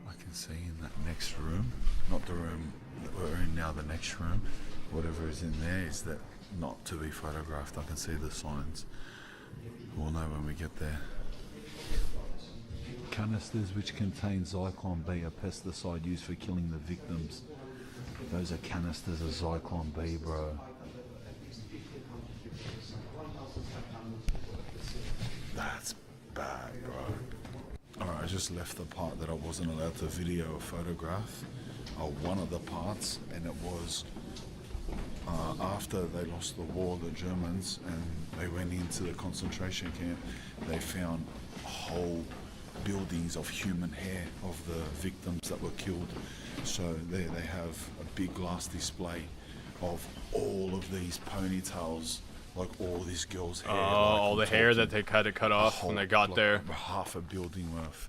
I can see in that next room, not the room that we're in now, the next room, whatever is in there is that not to be photographed. I can see the signs. We'll know when we get there. Canisters which contain Zyklon B, a pesticide used for killing the victims. Those are canisters of Zyklon B, bro. That's bad, bro. Alright, I just left the part that I wasn't allowed to video or photograph. One of the parts, and it was after they lost the war, the Germans, and they went into the concentration camp, they found whole buildings of human hair of the victims that were killed. So there they have a big glass display of all of these ponytails, like all this girl's hair. Oh, like all the hair that they had to cut off when they got there. Half a building worth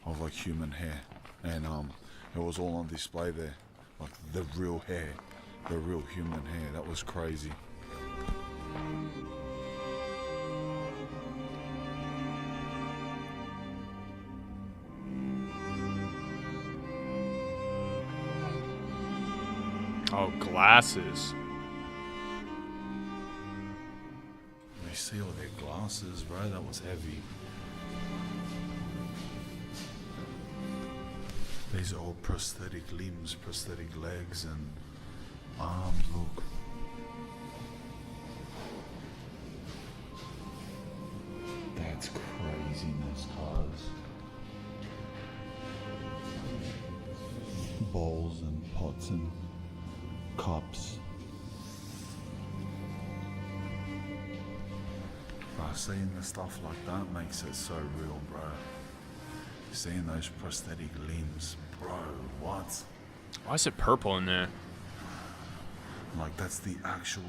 of like human hair, and it was all on display there. Like the real hair, the real human hair. That was crazy. Oh, glasses. You see all their glasses, bro. That was heavy. These are all prosthetic limbs, prosthetic legs and arms, look. That's craziness, cars. Bowls and pots and cups. Bro, seeing the stuff like that makes it so real, bro. Seeing those prosthetic limbs, bro, what? Why is it purple in there? Like that's the actual,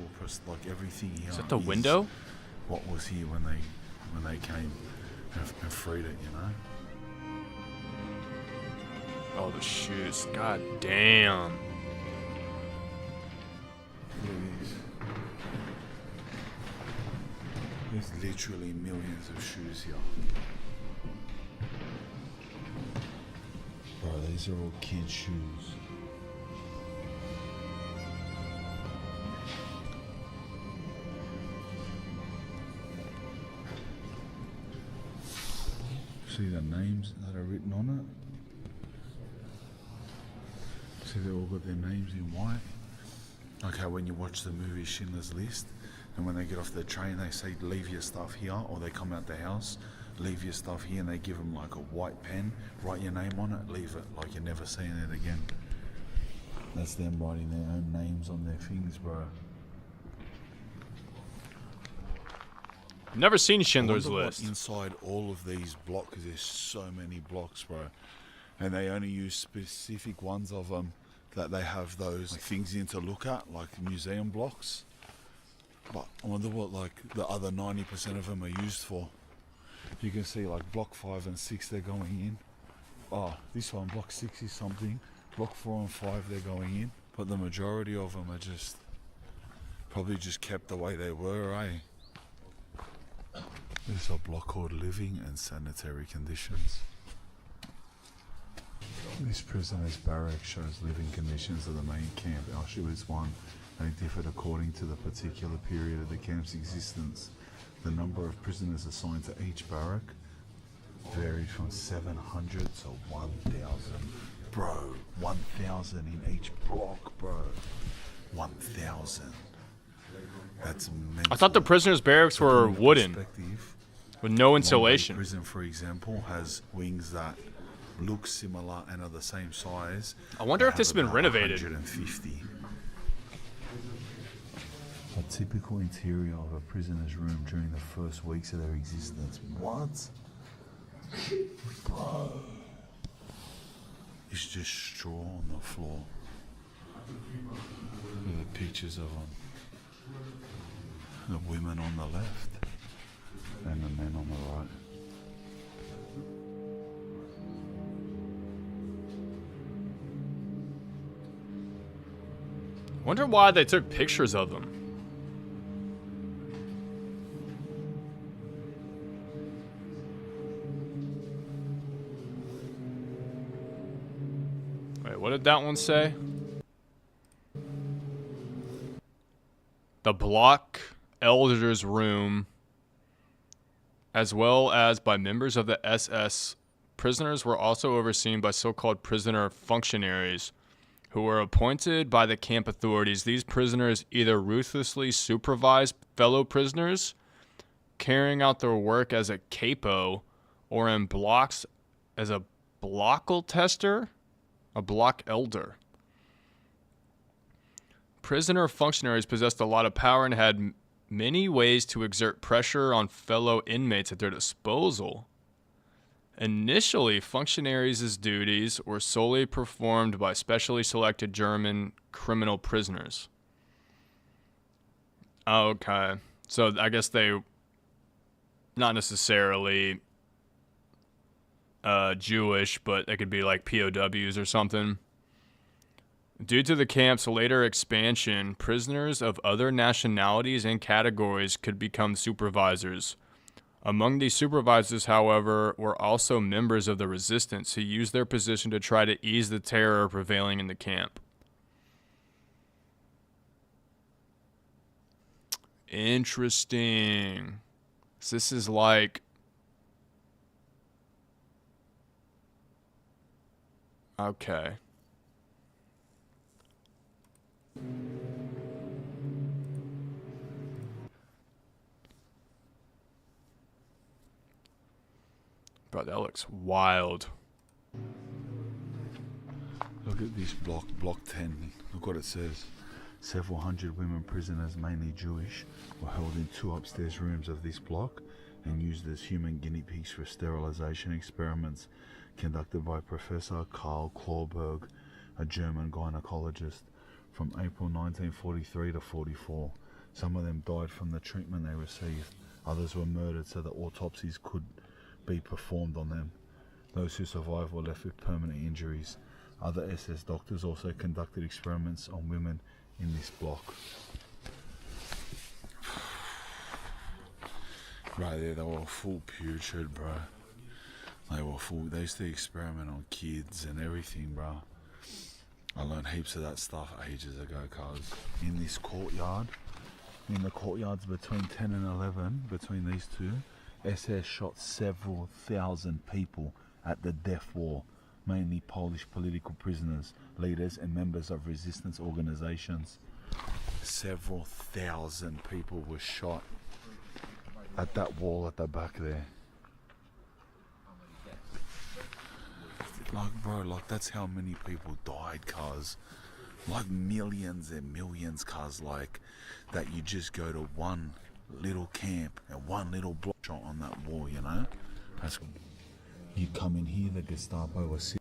like everything here. Is that the window? What was here when they came and freed it, you know? Oh, the shoes. God damn. Look at this. There's literally millions of shoes here. Bro, these are all kids' shoes. See the names that are written on it? See, they all got their names in white. Like how when you watch the movie Schindler's List, and when they get off the train, they say, leave your stuff here, or they come out the house, leave your stuff here, and they give them like a white pen, write your name on it, leave it, like you're never seeing it again. That's them writing their own names on their things, bro. Never seen Schindler's I wonder what List. inside all of these blocks, because there's so many blocks, bro, and they only use specific ones of them that they have those like, things in to look at, like museum blocks. But I wonder what like the other 90% of them are used for. You can see like block 5 and 6 they're going in. Oh, this one block 6 is something. Block 4 and 5 they're going in. But the majority of them are just probably just kept the way they were, eh? This is a block called Living and Sanitary Conditions. This prisoner's barrack shows living conditions of the main camp, Auschwitz 1. They differed according to the particular period of the camp's existence. The number of prisoners assigned to each barrack varied from 700 to 1,000. Bro, 1,000 in each block, bro. 1,000. That's mental. I thought the prisoners' barracks were wooden, with no insulation. Prison, for example, has wings that look similar and are the same size. I wonder if They this have has been about renovated. 150. A typical interior of a prisoner's room during the first weeks of their existence. What? Bro. It's just straw on the floor. Look at the pictures of them. The women on the left and the men on the right. Wonder why they took pictures of them. Wait, what did that one say? The block elder's room, as well as by members of the SS. Prisoners were also overseen by so-called prisoner functionaries who were appointed by the camp authorities. These prisoners either ruthlessly supervised fellow prisoners, carrying out their work as a capo, or in blocks as a blockle tester, a block elder. Prisoner functionaries possessed a lot of power and had many ways to exert pressure on fellow inmates at their disposal. Initially, functionaries' duties were solely performed by specially selected German criminal prisoners. Okay. So I guess they, not necessarily Jewish, but they could be like POWs or something. Due to the camp's later expansion, prisoners of other nationalities and categories could become supervisors. Among these supervisors, however, were also members of the resistance who used their position to try to ease the terror prevailing in the camp. Interesting. So this is like... Okay. Bro, that looks wild. Look at this block 10. Look what it says. Several hundred women prisoners, mainly Jewish, were held in 2 upstairs rooms of this block and used as human guinea pigs for sterilization experiments conducted by Professor Karl Klauberg, a German gynecologist, from April 1943 to 44. Some of them died from the treatment they received. Others were murdered so that autopsies could be performed on them. Those who survived were left with permanent injuries. Other SS doctors also conducted experiments on women in this block. Right there, they were full putrid, bro. They were full. They used to experiment on kids and everything, bro. I learned heaps of that stuff ages ago, cuz in this courtyard, in the courtyards between 10 and 11, between these two, SS shot several thousand people at the death war, mainly Polish political prisoners, leaders and members of resistance organizations. Several thousand people were shot at that wall at the back there. Like, bro, like that's how many people died, cuz. Like millions and millions, cuz, like that you just go to one little camp and one little block shot on that wall, you know? That's, you come in here, the Gestapo was sitting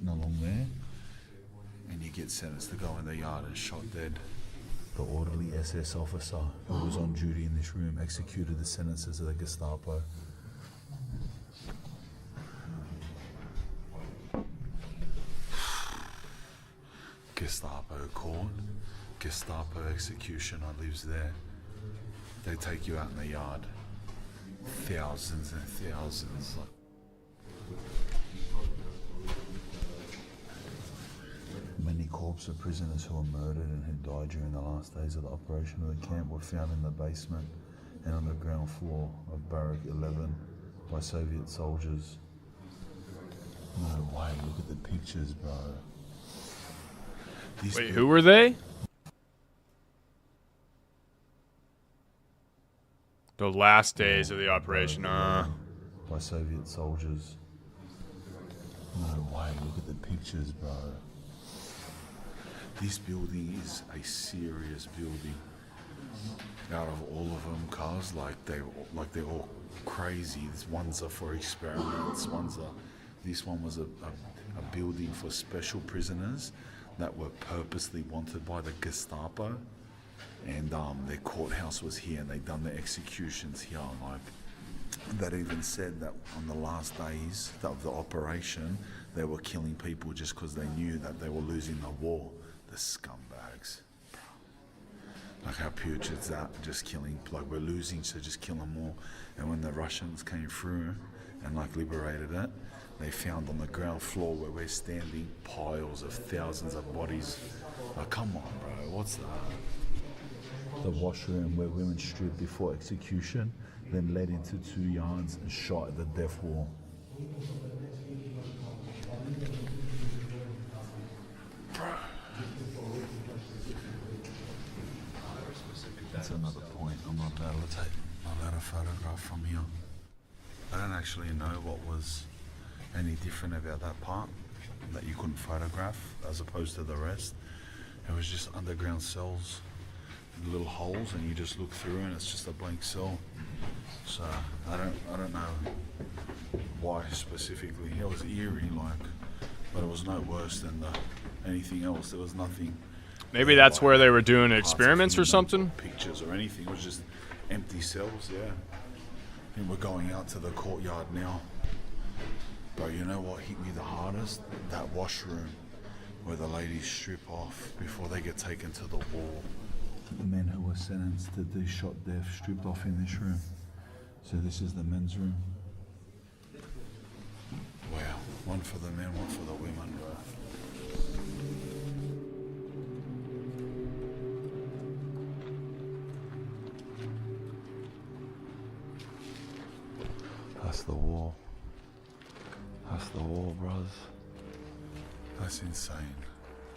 along there, and you get sentenced to go in the yard and shot dead. The orderly SS officer who was on duty in this room executed the sentences of the Gestapo. Gestapo court, Gestapo executioner lives there. They take you out in the yard. Thousands and thousands. Many corpses of prisoners who were murdered and who died during the last days of the operation of the camp were found in the basement and on the ground floor of Barrack 11 by Soviet soldiers. No way, look at the pictures, bro. Wait, who were they? The last days of the operation, by Soviet soldiers. No way, look at the pictures, bro. This building is a serious building. Out of all of them, cars, they're all crazy. One's are for experiments. This one was a building for special prisoners that were purposely wanted by the Gestapo, and their courthouse was here, and they done their executions here. Like, that even said that on the last days of the operation, they were killing people just because they knew that they were losing the war. The scumbags. Like how putrid's that? Just killing, like we're losing, so just kill them all. And when the Russians came through and like liberated it, they found on the ground floor where we're standing piles of thousands of bodies. Like, come on, bro, what's that? The washroom where women stood before execution, then led into 2 yards and shot at the death wall. That's another point. I'm not allowed to photograph from here. I don't actually know what was any different about that part that you couldn't photograph as opposed to the rest. It was just underground cells, little holes, and you just look through and it's just a blank cell. So I don't know why specifically. It was eerie, like, but it was no worse than anything else. There was nothing. Maybe that's where they were doing parts of experiments or him, something. Pictures or anything. It was just empty cells, yeah. And we're going out to the courtyard now. But you know what hit me the hardest? That washroom where the ladies strip off before they get taken to the wall. The men who were sentenced to do shot death stripped off in this room. So this is the men's room. Wow, one for the men, one for the women, bro. That's the wall. That's the wall, bros. That's insane.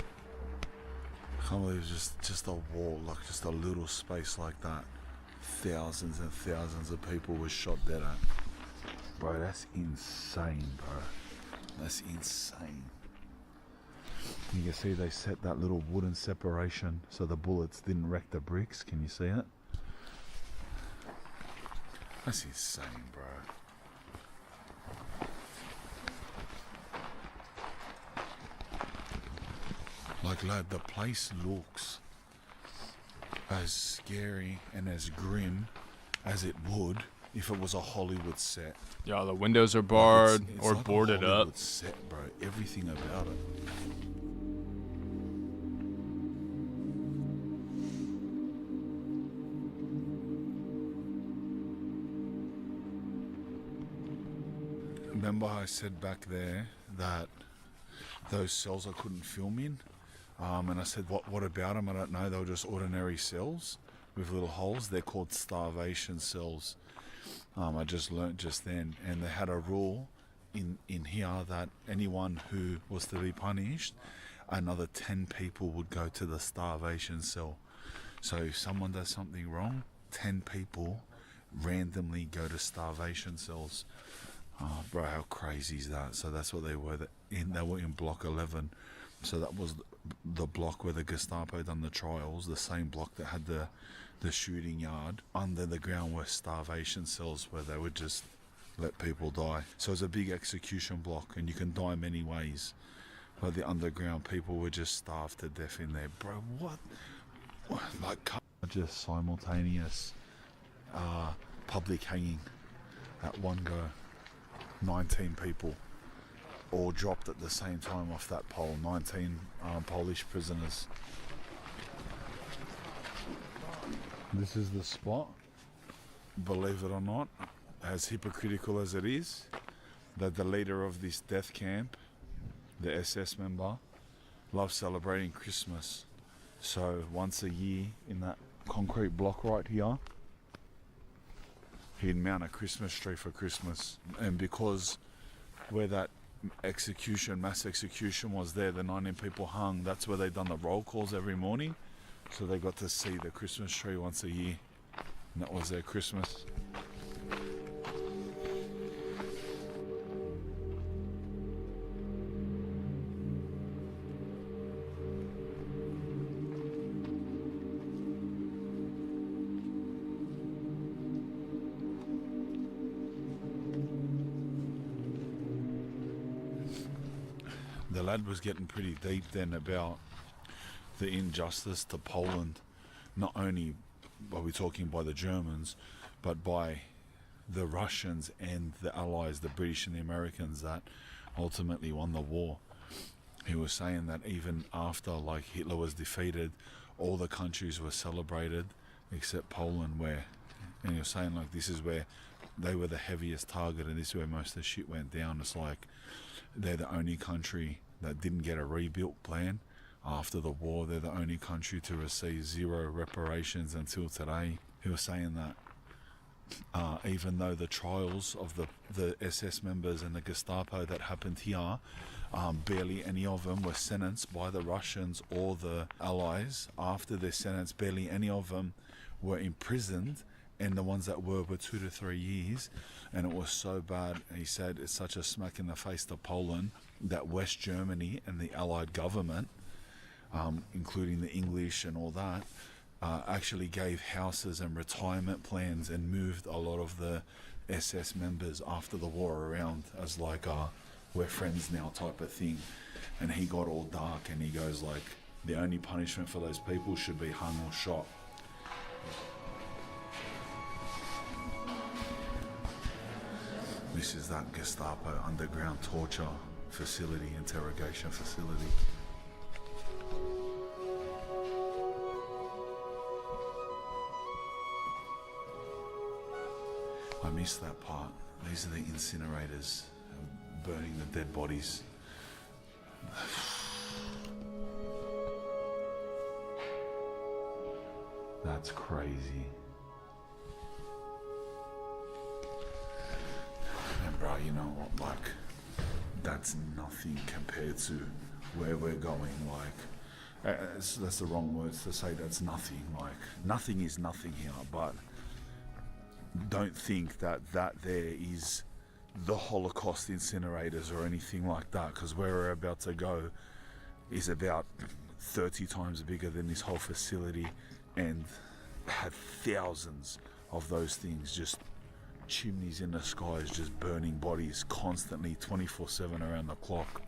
I can't believe it's just a wall, like just a little space like that. Thousands and thousands of people were shot dead at. Bro, that's insane, bro. That's insane. You can see they set that little wooden separation so the bullets didn't wreck the bricks. Can you see it? That's insane, bro. Like, lad, the place looks as scary and as grim as it would if it was a Hollywood set. Yeah, the windows are barred It's or like boarded a up. Hollywood set, bro. Everything about it. Remember I said back there that those cells I couldn't film in? And I said, what about them? I don't know. They were just ordinary cells with little holes. They're called starvation cells. I just learnt just then. And they had a rule in here that anyone who was to be punished, another 10 people would go to the starvation cell. So if someone does something wrong, 10 people randomly go to starvation cells. Oh, bro, how crazy is that? So that's what they were in. They were in block 11. So that was the block where the Gestapo done the trials, the same block that had the shooting yard. Under the ground were starvation cells where they would just let people die. So it's a big execution block and you can die many ways. But the underground people were just starved to death in there. Bro, what? Like, just simultaneous public hanging at one go. 19 people. All dropped at the same time off that pole. 19 Polish prisoners. This is the spot. Believe it or not, as hypocritical as it is, that the leader of this death camp, the SS member, loves celebrating Christmas. So once a year in that concrete block right here, he'd mount a Christmas tree for Christmas. And because where that mass execution was there, the 19 people hung, that's where they done the roll calls every morning. So they got to see the Christmas tree once a year. And that was their Christmas. The lad was getting pretty deep then about the injustice to Poland, not only are we talking by the Germans, but by the Russians and the Allies, the British and the Americans that ultimately won the war. He was saying that even after like Hitler was defeated, all the countries were celebrated except Poland, and he was saying like this is where they were the heaviest target and this is where most of the shit went down. It's like they're the only country that didn't get a rebuilt plan after the war. They're the only country to receive zero reparations until today. He was saying that even though the trials of the SS members and the Gestapo that happened here, barely any of them were sentenced by the Russians or the Allies. After their sentence, barely any of them were imprisoned, and the ones that were 2 to 3 years. And it was so bad, he said it's such a smack in the face to Poland that West Germany and the Allied government, including the English and all that, actually gave houses and retirement plans and moved a lot of the SS members after the war around as like we're friends now type of thing. And he got all dark and he goes like, The only punishment for those people should be hung or shot. This is that Gestapo underground torture facility, interrogation facility. I missed that part. These are the incinerators burning the dead bodies. That's crazy. And bro, you know what, like, that's nothing compared to where we're going. Like, that's the wrong words to say that's nothing. Like, nothing is nothing here, but don't think that there is the Holocaust incinerators or anything like that, because where we're about to go is about 30 times bigger than this whole facility and had thousands of those things, just chimneys in the skies, just burning bodies constantly 24/7 around the clock.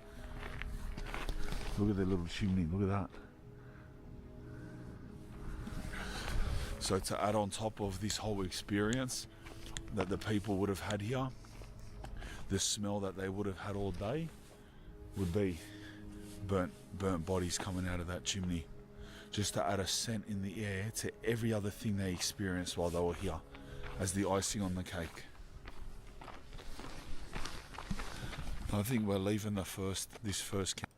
Look at the little chimney, look at that. So to add on top of this whole experience that the people would have had here, the smell that they would have had all day would be burnt bodies coming out of that chimney, just to add a scent in the air to every other thing they experienced while they were here, as the icing on the cake. I think we're leaving this first camp.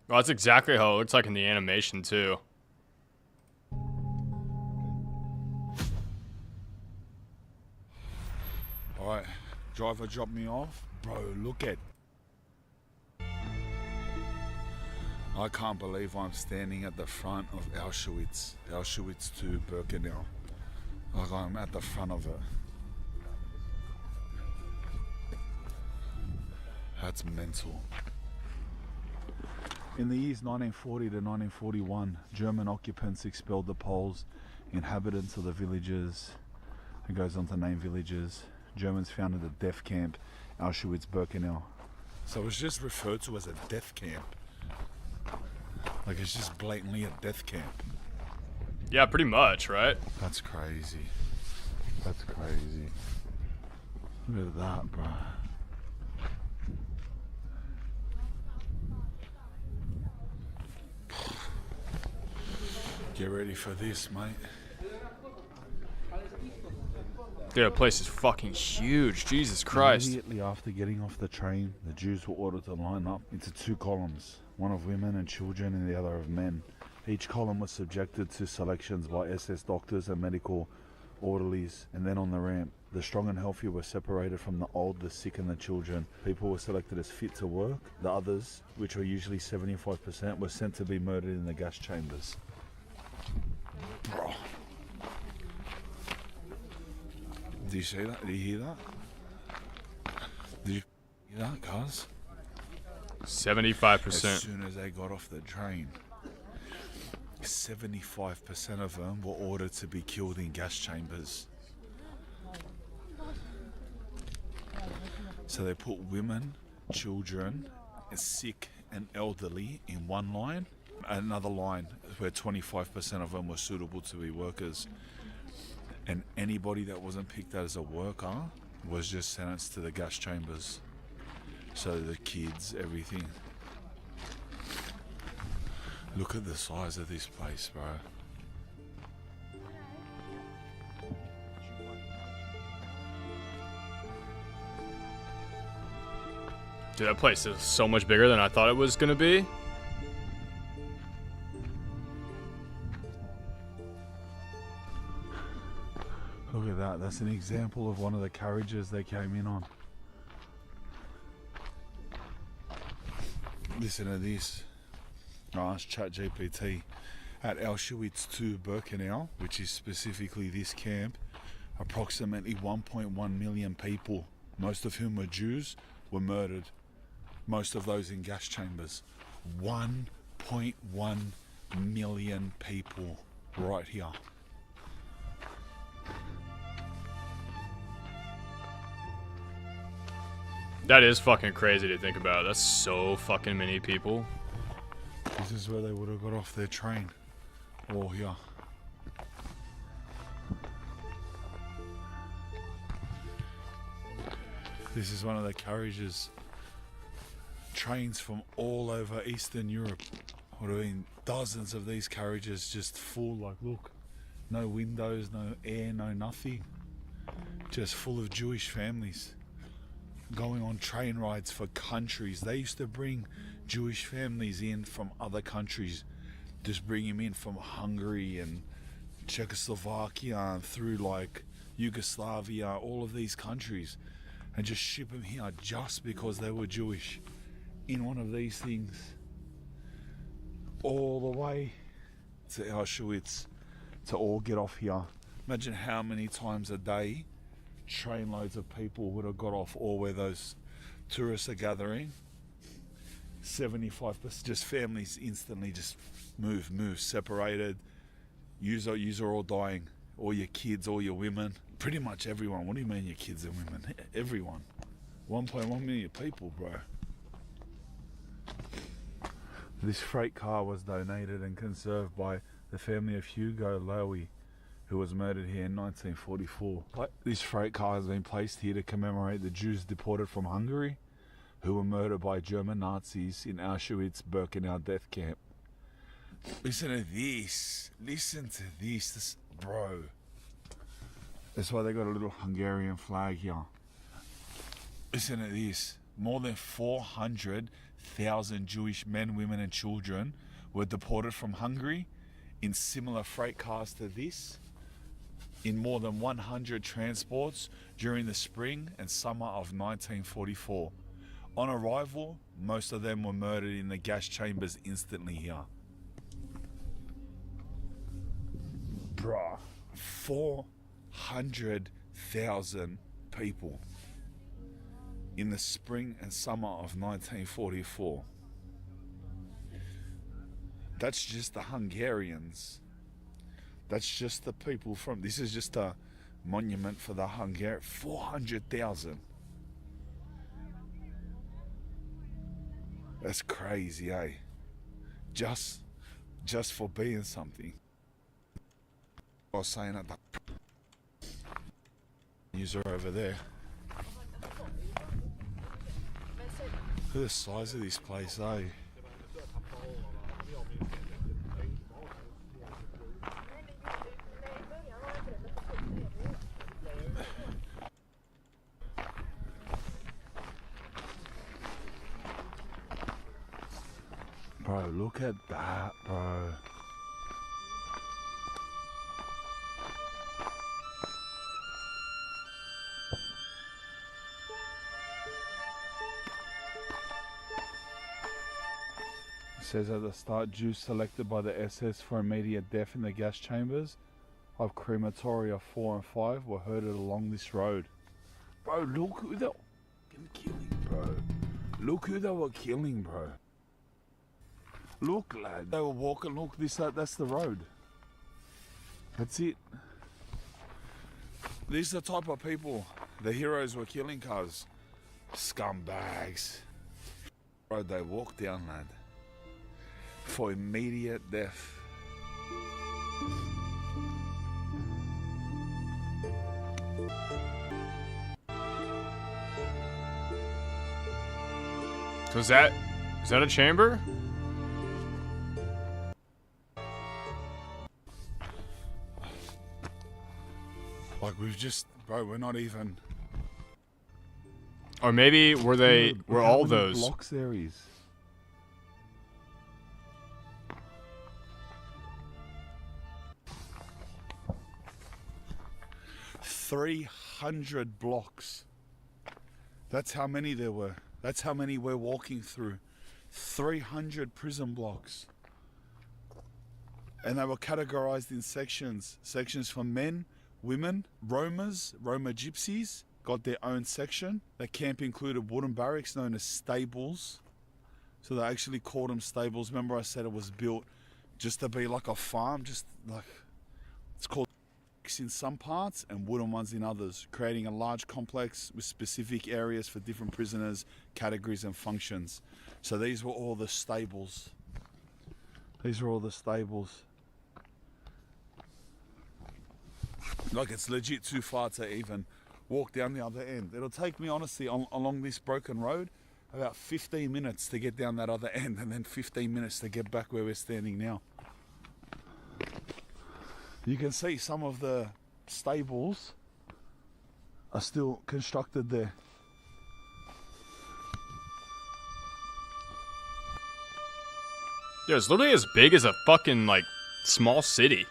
Well, that's exactly how it looks like in the animation too. Alright, driver dropped me off. Bro, look at. I can't believe I'm standing at the front of Auschwitz to Birkenau. Like, I'm at the front of it. That's mental. In the years 1940 to 1941, German occupants expelled the Poles, inhabitants of the villages. It goes on to name villages. Germans founded the death camp, Auschwitz-Birkenau. So it's just referred to as a death camp. Like, it's just blatantly a death camp. Yeah, pretty much, right? That's crazy. That's crazy. Look at that, bro. Get ready for this, mate. Dude, that place is fucking huge. Jesus Christ. Immediately after getting off the train, the Jews were ordered to line up into two columns, one of women and children and the other of men. Each column was subjected to selections by SS doctors and medical orderlies, and then on the ramp, the strong and healthy were separated from the old, the sick and the children. People were selected as fit to work. The others, which were usually 75%, were sent to be murdered in the gas chambers. Bro. Did you see that? Did you hear that? Did you hear that, guys? 75%. As soon as they got off the train, 75% of them were ordered to be killed in gas chambers. So they put women, children, sick and elderly in one line, another line where 25% of them were suitable to be workers. And anybody that wasn't picked out as a worker was just sentenced to the gas chambers. So the kids, everything. Look at the size of this place, bro. Dude, that place is so much bigger than I thought it was gonna be. Look at that. That's an example of one of the carriages they came in on. Listen to this. I asked ChatGPT. At Auschwitz Birkenau, which is specifically this camp, approximately 1.1 million people, most of whom were Jews, were murdered. Most of those in gas chambers. 1.1 million people right here. That is fucking crazy to think about. That's so fucking many people. This is where they would have got off their train. Or here. This is one of the carriages. Trains from all over Eastern Europe. Would have been dozens of these carriages just full, like, look. No windows, no air, no nothing. Just full of Jewish families. Going on train rides for countries. They used to bring Jewish families in from other countries. Just bring them in from Hungary and Czechoslovakia and through like Yugoslavia, all of these countries. And just ship them here just because they were Jewish. In one of these things. All the way to Auschwitz to all get off here. Imagine how many times a day trainloads of people would have got off or where those tourists are gathering. 75% just families instantly just move, separated. You're all dying. All your kids, all your women. Pretty much everyone. What do you mean your kids and women? Everyone. 1.1 million people, bro. This freight car was donated and conserved by the family of Hugo Lowy, who was murdered here in 1944. This freight car has been placed here to commemorate the Jews deported from Hungary, who were murdered by German Nazis in Auschwitz-Birkenau death camp. Listen to this. Listen to this, bro. That's why they got a little Hungarian flag here. Listen to this. More than 400,000 Jewish men, women and children were deported from Hungary in similar freight cars to this, in more than 100 transports during the spring and summer of 1944. On arrival, most of them were murdered in the gas chambers instantly here. Bruh, 400,000 people in the spring and summer of 1944. That's just the Hungarians. That's just the people from, this is just a monument for the Hungarian, 400,000. That's crazy, eh? Just for being something. I was saying at the user over there. Look at the size of this place, eh? Bro, look at that, bro. It says at the start, Jews selected by the SS for immediate death in the gas chambers of crematoria 4 and 5 were herded along this road. Bro, look who they were killing, bro. Look who they were killing, bro. Look, lad. They were walking, look, that's the road. That's it. These are the type of people the heroes were killing, cuz. Scumbags. Road they walked down, lad. For immediate death. So is that a chamber? Like we've just, bro, we're not even. Or maybe were all those blocks there is? $300 blocks. That's how many there were. That's how many we're walking through. 300 prison blocks. And they were categorized in sections. Sections for men, women, Roma gypsies got their own section. The camp included wooden barracks known as stables. So they actually called them stables. Remember I said it was built just to be like a farm, just like, it's called bricks in some parts and wooden ones in others, creating a large complex with specific areas for different prisoners, categories and functions. So these were all the stables. These are all the stables. Like, it's legit too far to even walk down the other end. It'll take me, honestly, along this broken road, about 15 minutes to get down that other end, and then 15 minutes to get back where we're standing now. You can see some of the stables are still constructed there. Yeah, it's literally as big as a fucking, like, small city.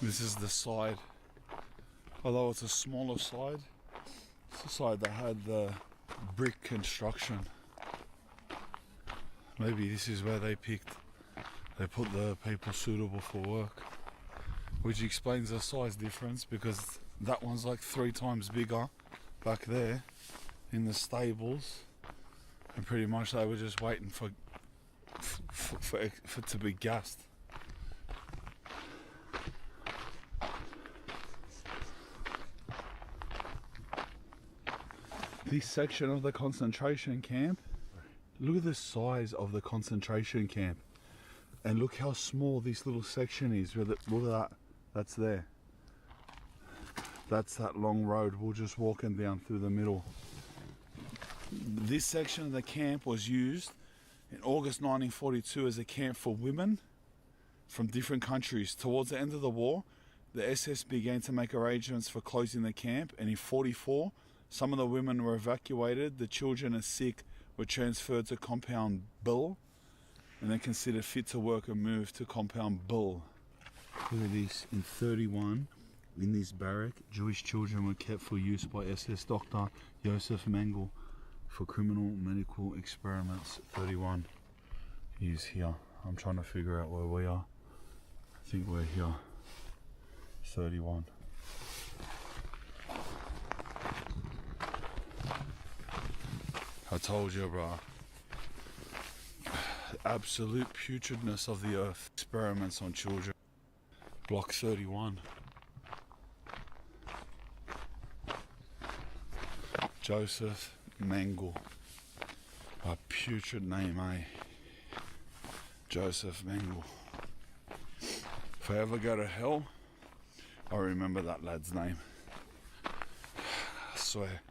This is the side, although it's a smaller side, it's the side that had the brick construction. Maybe this is where they put the people suitable for work, which explains the size difference, because that one's like 3 times bigger back there in the stables, and pretty much they were just waiting for it to be gassed. This section of the concentration camp, look at the size of the concentration camp, and look how small this little section is. Look at that, that's there. That's that long road we're just walking down through the middle. This section of the camp was used in August 1942 as a camp for women from different countries. Towards the end of the war, the SS began to make arrangements for closing the camp, and in 1944, some of the women were evacuated, the children and sick were transferred to Compound Bill, and then considered fit to work and moved to Compound Bill. Look at this, in 1931, in this barrack, Jewish children were kept for use by SS Dr. Josef Mengele for criminal medical experiments. 1931 is here. I'm trying to figure out where we are. I think we're here. 1931. I told you, bro. Absolute putridness of the earth. Experiments on children. Block 31. Josef Mengele. A putrid name, eh? Josef Mengele. If I ever go to hell, I'll remember that lad's name. I swear.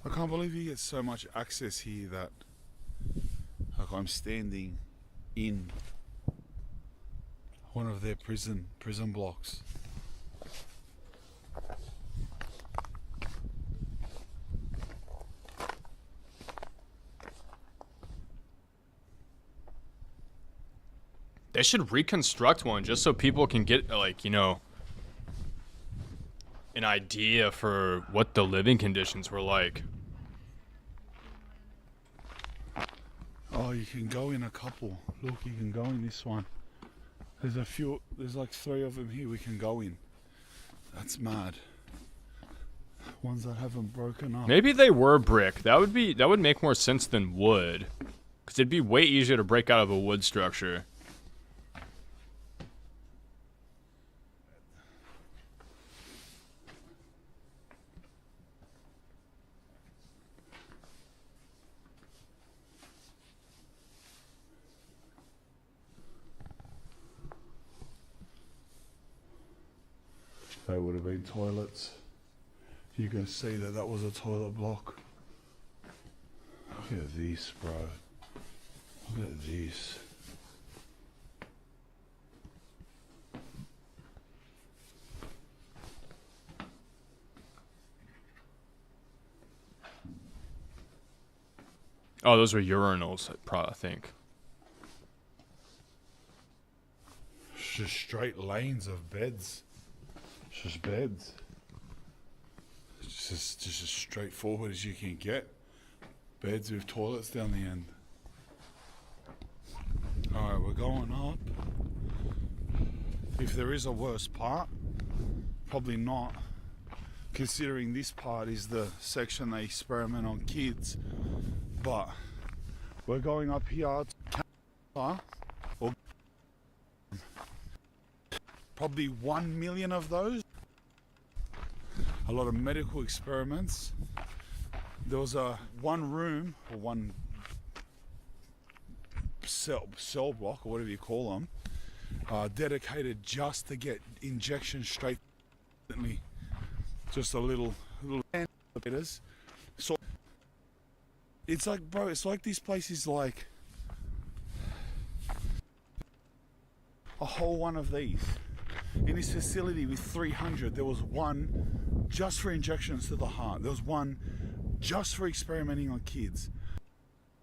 I can't believe you get so much access here that, like, I'm standing in one of their prison blocks. They should reconstruct one just so people can get, like, you know, an idea for what the living conditions were like. Oh, you can go in a couple. Look, you can go in this one. There's a few, there's like 3 of them here we can go in. That's mad. Ones that haven't broken up. Maybe they were brick. That would make more sense than wood. Because it'd be way easier to break out of a wood structure. They would have been toilets. You can see that that was a toilet block. Look at this, bro. Look at this. Oh, those were urinals, I think. It's just straight lanes of beds. It's just beds. It's just as straightforward as you can get. Beds with toilets down the end. Alright, we're going up. If there is a worse part, probably not, considering this part is the section they experiment on kids. But we're going up here to or probably 1 million of those. A lot of medical experiments. There was one room or one cell block or whatever you call them, dedicated just to get injections straight. Just a little so it's like, bro, it's like this place is like a whole one of these. In this facility with 300, there was one just for injections to the heart. There was one just for experimenting on kids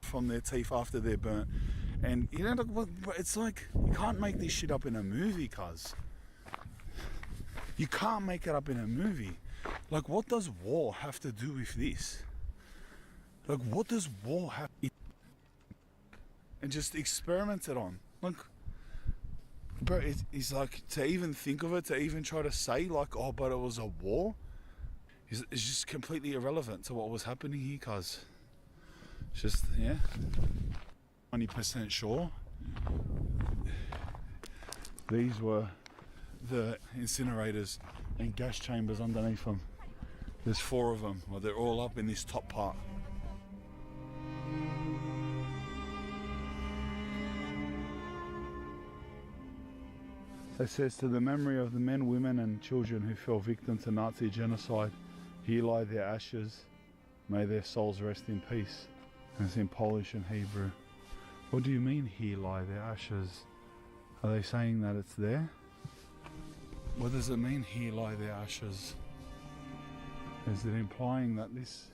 from their teeth after they're burnt. And you know, it's like, you can't make this shit up in a movie, cuz. You can't make it up in a movie. Like, what does war have to do with this? Like, what does war have to... And just experiment it on. Like, bro, it's like, to even think of it, to even try to say, like, oh, but it was a war, it's just completely irrelevant to what was happening here, cuz. It's just, yeah, 20% sure. These were the incinerators and gas chambers underneath them. There's 4 of them. Well, they're all up in this top part. It says, to the memory of the men, women and children who fell victim to Nazi genocide, here lie their ashes. May their souls rest in peace. And it's in Polish and Hebrew. What do you mean, here lie their ashes? Are they saying that it's there? What does it mean, here lie their ashes? Is it implying that this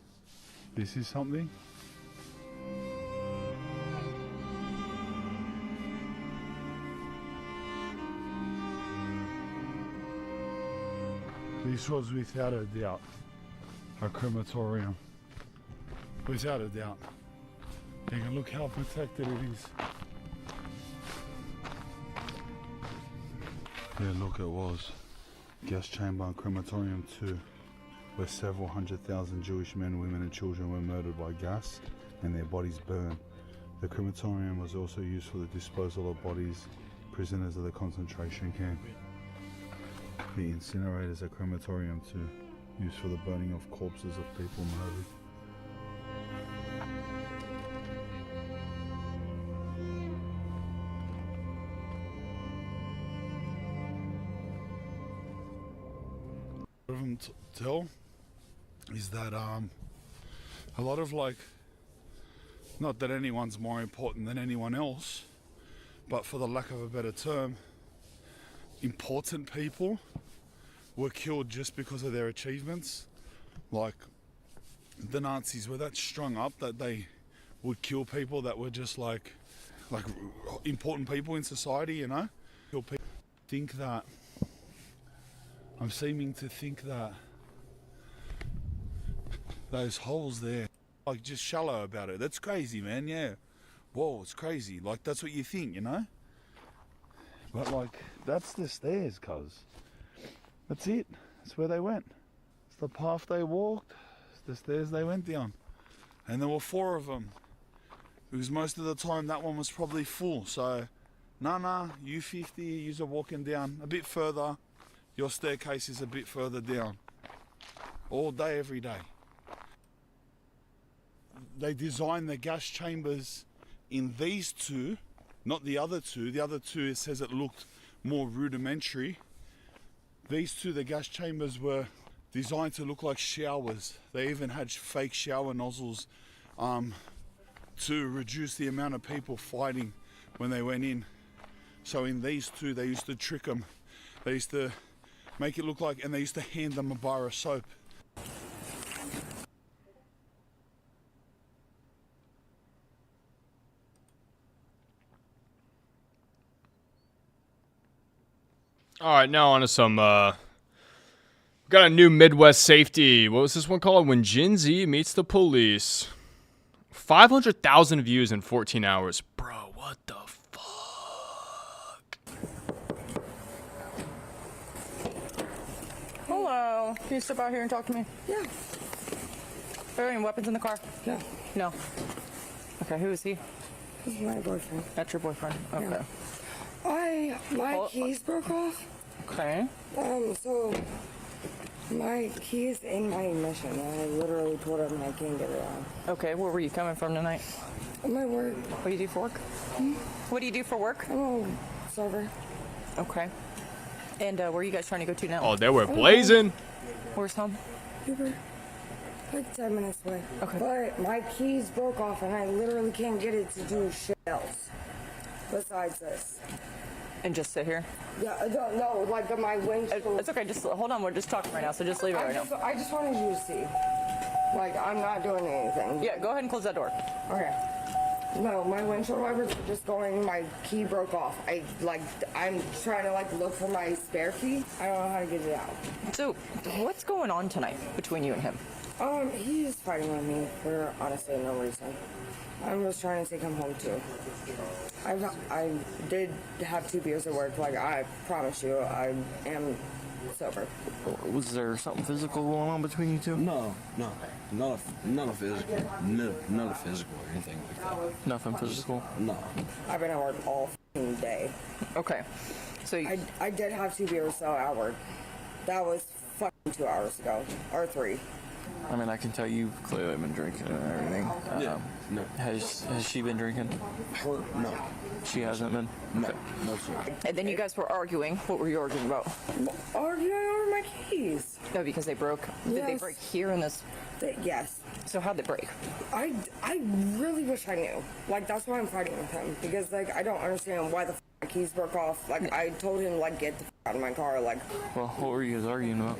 is something? This was without a doubt a crematorium. Without a doubt. You can look how protected it is. Yeah, look, it was. Gas chamber and crematorium 2, where several 100,000 Jewish men, women and children were murdered by gas and their bodies burned. The crematorium was also used for the disposal of bodies, prisoners of the concentration camp. The incinerators are crematorium 2, used for the burning of corpses of people murdered. What of them tell is that a lot of, like, not that anyone's more important than anyone else, but for the lack of a better term, important people were killed just because of their achievements. Like, the Nazis were that strung up that they would kill people that were just like important people in society, you know? Kill people. Think that I'm seeming to think that those holes there, like, just shallow about it. That's crazy, man. Yeah, whoa, it's crazy. Like, that's what you think, you know? But, like, that's the stairs, cuz. That's it. That's where they went. It's the path they walked. It's the stairs they went down. And there were 4 of them. Because most of the time that one was probably full. So, nah, you 50, you're walking down a bit further. Your staircase is a bit further down. All day, every day. They designed the gas chambers in these 2, not the other 2. The other 2, it says it looked more rudimentary. These 2, the gas chambers, were designed to look like showers. They even had fake shower nozzles to reduce the amount of people fighting when they went in. So in these 2, they used to trick them. They used to make it look like, and they used to hand them a bar of soap. All right, now on to some, got a new Midwest safety. What was this one called? When Gen Z meets the police. 500,000 views in 14 hours. Bro, what the fuck? Hello. Can you step out here and talk to me? Yeah. Are there any weapons in the car? No. No. Okay, who is he? He's my boyfriend. That's your boyfriend? Okay. My keys broke off. Okay. So my keys in my ignition. I literally pulled up and I can't get it out. Okay, where were you coming from tonight? My work. What do you do for work? What do you do for work? I'm a server. Okay. And where are you guys trying to go to now? Oh, they were blazing. Where's home? Uber. Like 10 minutes away. Okay. But my keys broke off and I literally can't get it to do shit else. Besides this. And just sit here? Yeah, I don't know. Like my windshield. It's okay. Just hold on. We're just talking right now, so just leave it right now. I just wanted you to see. Like, I'm not doing anything. Yeah, go ahead and close that door. Okay. No, my windshield wipers are just going. My key broke off. I'm trying to look for my spare key. I don't know how to get it out. So, what's going on tonight between you and him? He's fighting with me for honestly no reason. I'm just trying to take him home too. I did have 2 beers at work. Like, I promise you, I am sober. Was there something physical going on between you two? No, not a physical, not a physical or anything like that. Nothing physical? No. I've been at work all f***ing day. Okay. So I did have 2 beers though at work. That was fucking 2 hours ago, or 3. I mean, I can tell you've clearly been drinking and everything. No. Has she been drinking? Her? No. She hasn't been? No. No, sir. And then you guys were arguing. What were you arguing about? Arguing over my keys. No, because they broke. Did they Yes. break here in this? Yes. So how'd they break? I really wish I knew. Like, that's why I'm fighting with him. Because, I don't understand why the my keys broke off. Like, I told him, get the out of my car. Like, Well, what were you guys arguing about?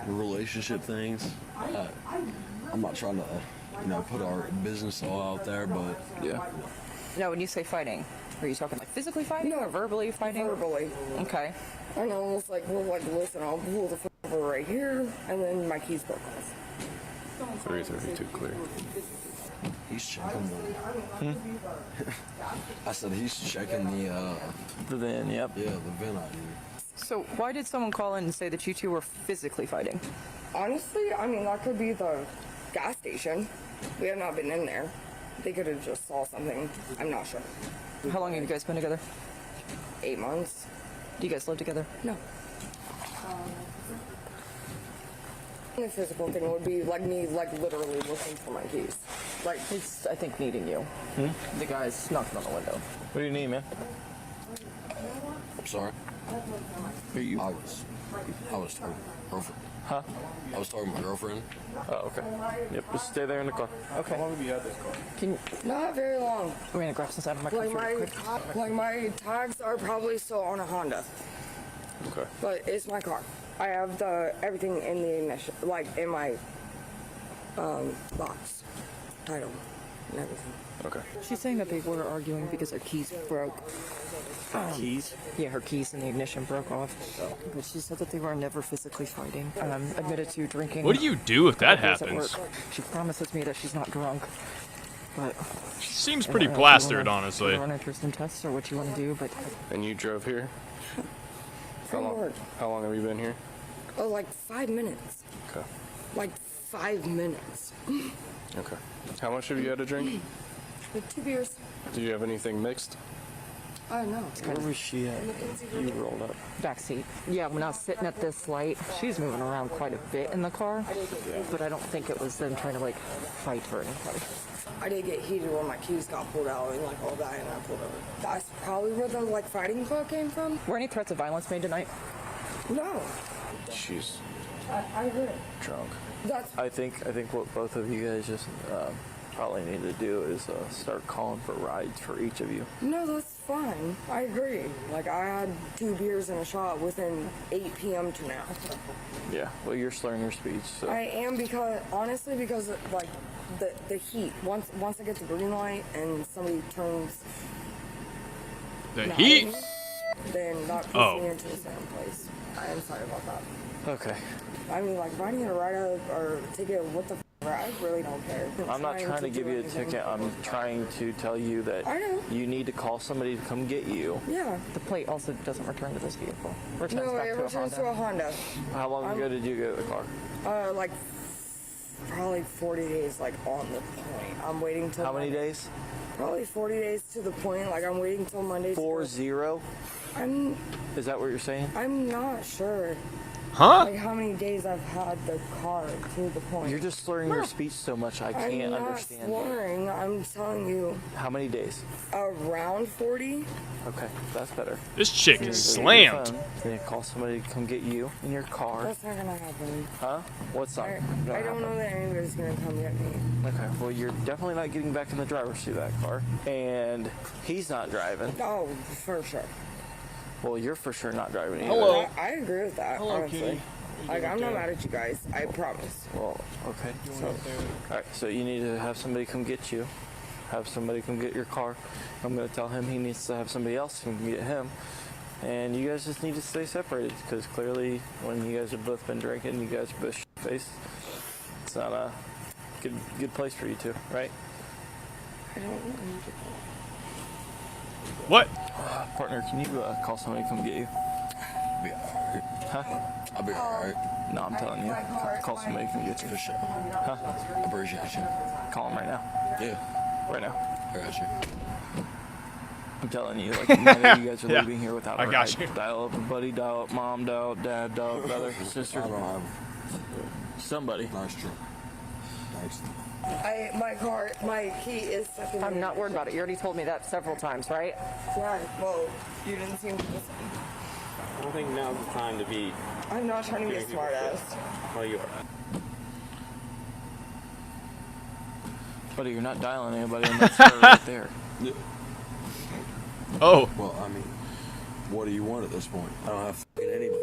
Relationship things. I'm not trying to, put our business all out there, but Yeah. No, when you say fighting, are you talking physically fighting or verbally fighting? verbally. Okay. And I was like, listen, I'll pull the over right here. And then my keys broke off. 332 clear. he's checking the. I said he's checking the. The van, yep. Yeah, the VIN ID. So why did someone call in and say that you two were physically fighting? Honestly, I mean, that could be the gas station. We have not been in there. They could have just saw something. I'm not sure. How long have you guys been together? 8 months. Do you guys live together? No. The physical thing would be me literally looking for my keys. He's, I think, needing you. The guy's knocking on the window. What do you need, man? I'm sorry. Are you? I was talking to my girlfriend. Huh? I was talking to my girlfriend. Oh, okay. Yep, just stay there in the car. Okay. How long have you had this car? Can Not very long. we're gonna grab some out of my car. My tags are probably still on a Honda, Okay. but it's my car. I have everything in the ignition, in my box, title, and everything. Okay. She's saying that they were arguing because her keys broke. Keys? Yeah, her keys in the ignition broke off. But she said that they were never physically fighting. Admitted to drinking. What do you do if that beers at happens? work. She promises me that she's not drunk. But Seems I pretty don't know if you plastered, wanna honestly. Run interest in tests or what you want to do, but And you drove here? From work. How long have you been here? Oh, 5 minutes. Okay. 5 minutes. Okay. How much have you had to drink? 2 beers. Did you have anything mixed? No. Where was she at? You rolled up. backseat. Yeah, when I was sitting at this light, she's moving around quite a bit in the car, but I don't think it was them trying to fight or anything. I did get heated when my keys got pulled out and all that, and I pulled over. That's probably where the fighting club came from. Were any threats of violence made tonight? No. She's I agree. drunk. That's I think what both of you guys just probably need to do is start calling for rides for each of you. No, that's fine. I agree. I had 2 beers and a shot within 8 p.m. to now. Yeah. Well, you're slurring your speech. So. I am because the heat. Once I get the green light and somebody turns The not heat? at me, then that puts me into the same place. I am sorry about that. Okay. I mean, if I need a write-up or a ticket, what the f I really don't care. I'm not trying to give do you a anything. ticket. I'm trying to tell you that I know. you need to call somebody to come get you. Yeah. The plate also doesn't return to this vehicle. Returns No, back it to a returns Honda. to a Honda. How long ago did you get the car? Like probably 40 days, like on the point. I'm waiting till How many Monday. days? Probably 40 days to the point. Like I'm waiting till Monday. 40? I'm Is that what you're saying? not sure. Huh? Like how many days I've had the car to the point. You're just slurring your speech so much I can't I'm not understand. slurring. I'm telling you. How many days? Around 40. Okay, that's better. This chick is So slammed. you need to call somebody to come get you in your car. That's not gonna happen. Huh? What's not? I gonna don't know happen? that anybody's gonna come get me. Okay, well, you're definitely not getting back in the driver's seat of that car. And he's not driving. Oh, for sure. Well, you're for sure not driving either. Hello. I agree with that. Hello, honestly. kitty. Like I'm not mad at you guys. I promise. Well, okay. Alright, so you need to have somebody come get you. Have somebody come get your car. I'm going to tell him he needs to have somebody else come get him. And you guys just need to stay separated because clearly when you guys have both been drinking, you guys are both shit-faced. It's not a good place for you two, right? I don't know. What? Partner, can you call somebody to come get you? I'll be alright. Huh? I'll be alright. No, I'm telling you. Call somebody to come get you. For sure. Huh? Appreciate you. Call him right now. Yeah, Right now. I got you. I'm telling you, like, none of you guys are Yeah, leaving here without I a got ride. you. Dial up a buddy, dial up mom, dial up dad, dial up brother, sister, I don't have. somebody. Nice true. Thanks. My key is stuck in I'm the- not worried about it. You already told me that several times, right? Yeah, well, you didn't seem to listen. I don't think now's the time to be. I'm not trying to be a smart ass. Well, you are. Buddy, you're not dialing anybody on that star right there. Yeah. Oh. Well, I mean, what do you want at this point? I don't have fucking anybody.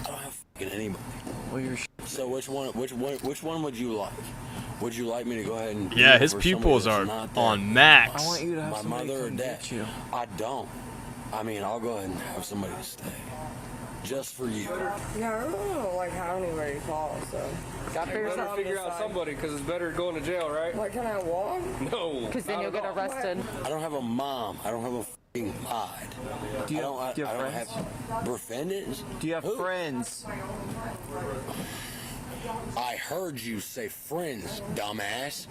I don't have fucking anybody. Well, you're So which one would you like? Would you like me to go ahead and Yeah, do his for somebody pupils that's are not there? on max. I want you to have My somebody mother or come dad? get you. I don't. I mean, I'll go ahead and have somebody to stay. Just for you. Yeah, I don't know, like how anybody to call, so. Got You better figure out somebody because it's better going to jail, right? Like, can I walk? No. Because then you'll get arrested. I don't have a mom. I don't have a fucking pod. Do you I don't, have I don't friends? have defendants. Do you have Who? friends? I heard you say friends, dumbass.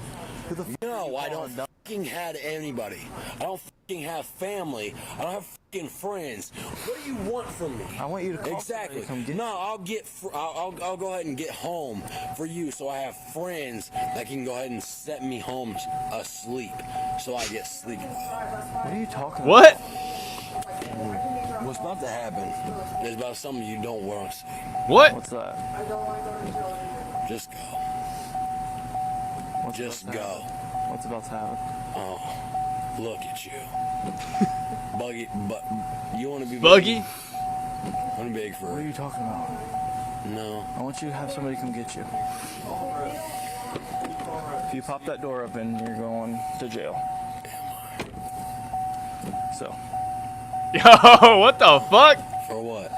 Who the fuck No, you I don't calling dumb? fucking have anybody. I don't fucking have family. I don't have fucking friends. What do you want from me? I want you to call Exactly. somebody to come get No, I'll get. I'll go ahead and get home for you, so I have friends that can go ahead and set me home asleep, so I get sleep. What are you talking about? What? What's about to happen is about something you don't want to see. What? What's that? Just go. What's Just about to go. happen? What's about to happen? Oh, look at you. Buggy, but you want to be Buggy? big? Want to be big What are for you talking about? No. I want you to have somebody come get you. If you pop that door open, you're going to jail. So, Yo, what the fuck? For what?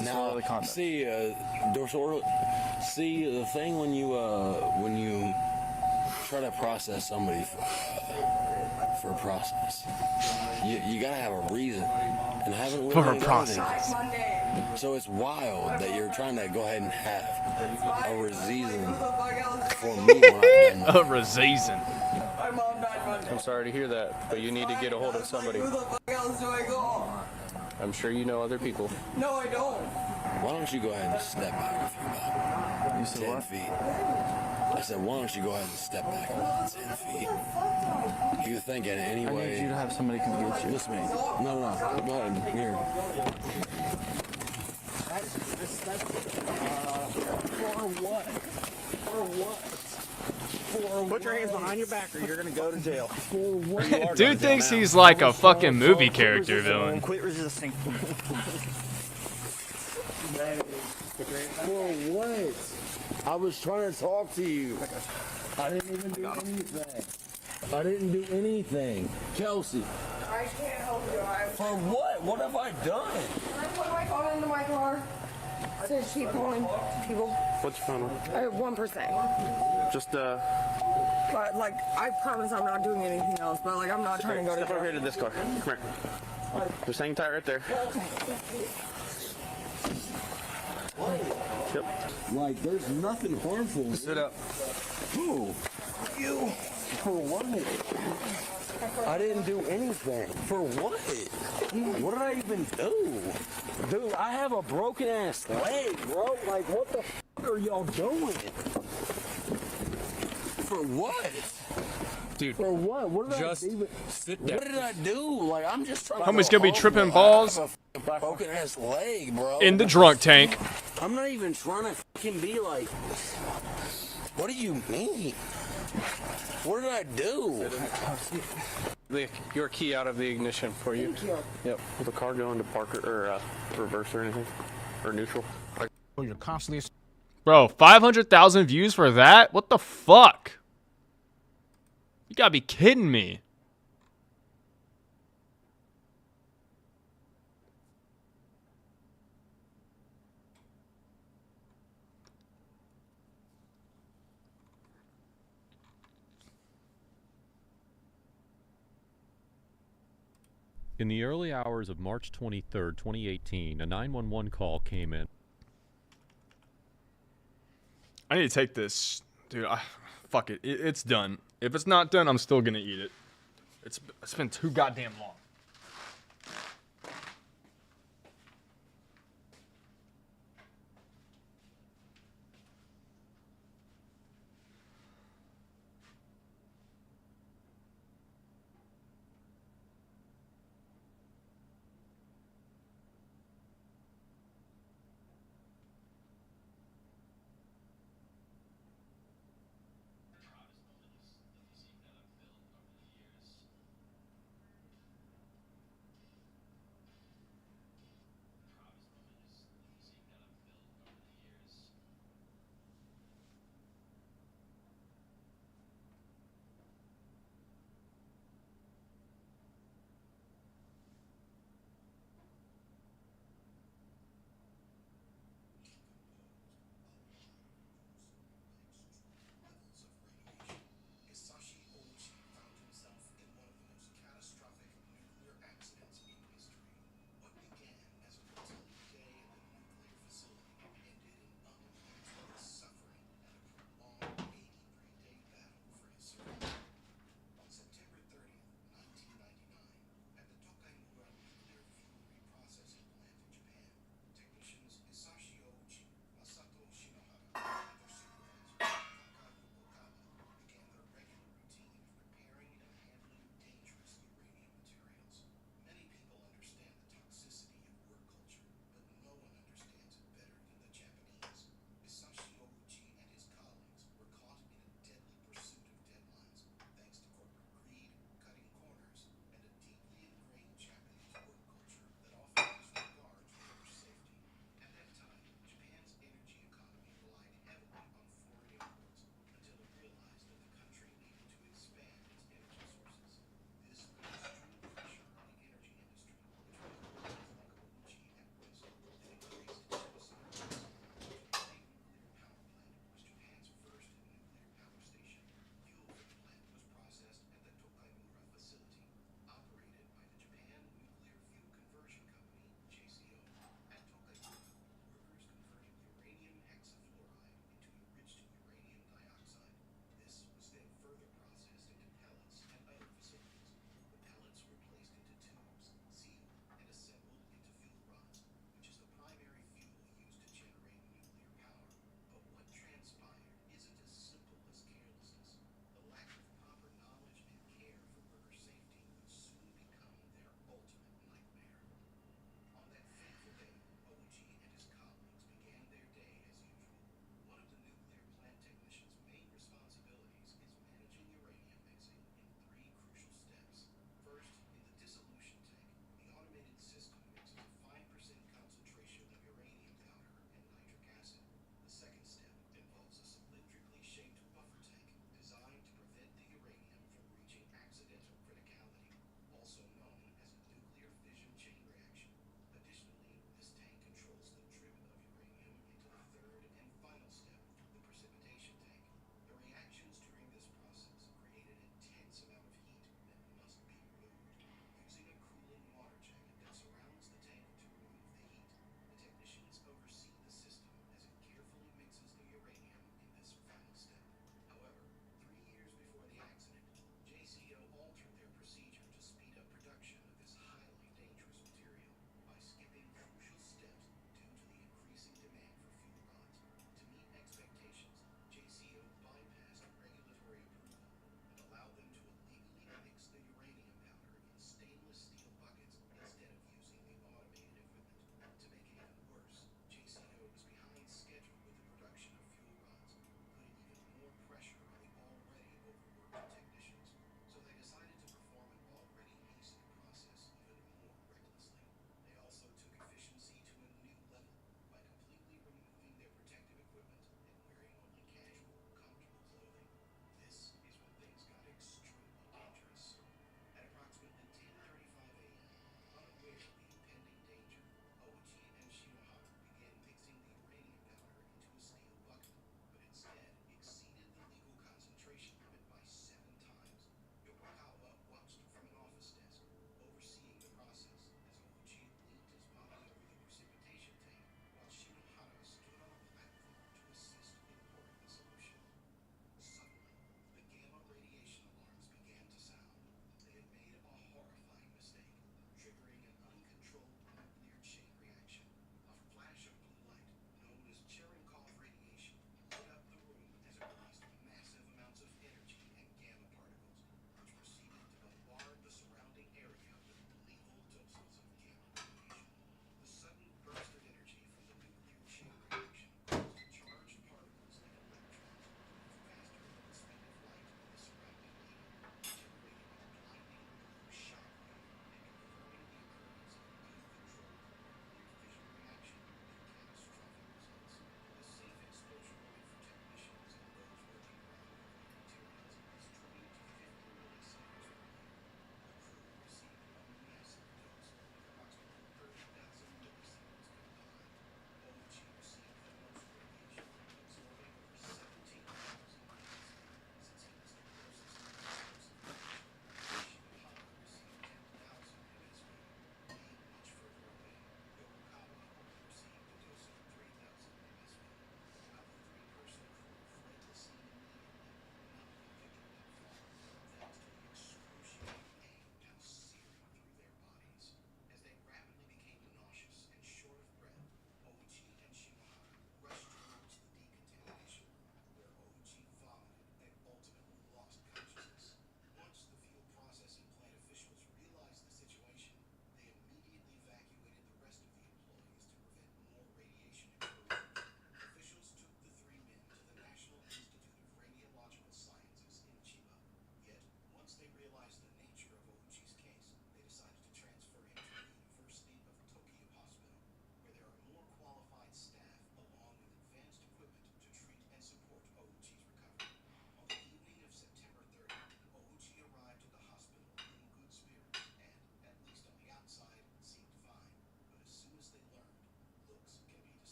Disorderly conduct. See, see the thing when you try to process somebody for a process, you gotta have a reason, and I haven't really For a done process. anything. So it's wild that you're trying to go ahead and have a reason for me when I've done A reason. My mom died Monday. I'm sorry to hear that, but you need to get a hold of somebody. Who the fuck else do I call? I'm sure you know other people. No, I don't. Why don't you go ahead and step back a few about you said 10 what? feet? I said, why don't you go ahead and step back about 10 feet? You think in any I need way... you to have somebody come get you. Listen to me. No. Go ahead. Here. Put your hands behind your back or you're going to go to jail. Dude thinks he's like a fucking movie character villain. Quit resisting. For what? I was trying to talk to you. I didn't even do anything. I didn't do anything. Kelsey. I can't help you. For what? What have I done? Can I put my phone into my car? to keep calling people. What's your phone number? 1%. Just But like, I promise I'm not doing anything else. But like, I'm not trying to go to step over here jail. to this car. Come here. Just hang tight right there. Yep. Like, there's nothing harmful. Sit up. Who? You. For what? I didn't do anything. For what? What did I even do? Dude, I have a broken ass leg, bro. Like, what the f are y'all doing? For what? Dude. For what? What did Just I even... sit down. What did I do? Like, I'm just trying Homie's to gonna be home, tripping bro. balls. I have a broken ass leg, bro. In the drunk tank. I'm not even trying to fucking be like... What do you mean? What did I do? Your key out of the ignition for you. Thank you. Yep. Will the car go into park or reverse or anything? Or neutral? You're constantly. Bro, 500,000 views for that? What the fuck? You gotta be kidding me. In the early hours of March 23, 2018, a 911 call came in. I need to take this. Dude, fuck it. It's done. If it's not done, I'm still gonna eat it. It's been too goddamn long.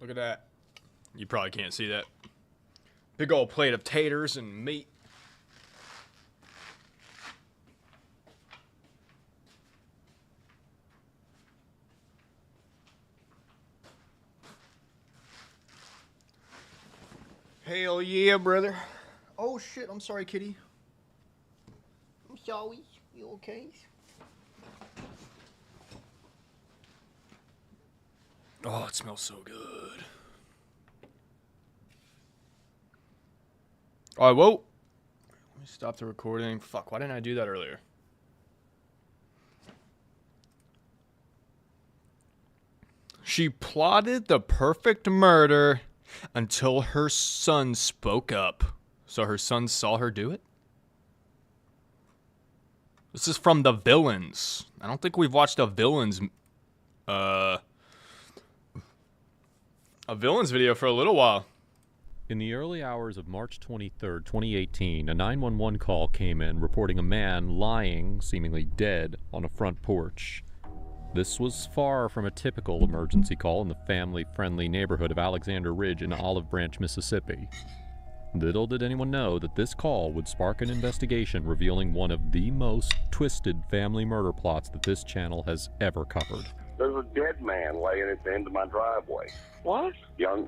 Look at that. You probably can't see that. Big old plate of taters and meat. Hell yeah, brother. Oh shit, I'm sorry, kitty. I'm sorry. You okay? Oh, it smells so good. Alright, whoa. Let me stop the recording. Fuck, why didn't I do that earlier? She plotted the perfect murder until her son spoke up. So her son saw her do it? This is from The Villains. I don't think we've watched a Villains video for a little while. In the early hours of March 23, 2018, a 911 call came in reporting a man lying, seemingly dead, on a front porch. This was far from a typical emergency call in the family-friendly neighborhood of Alexander Ridge in Olive Branch, Mississippi. Little did anyone know that this call would spark an investigation revealing one of the most twisted family murder plots that this channel has ever covered. There's a dead man laying at the end of my driveway. What? Young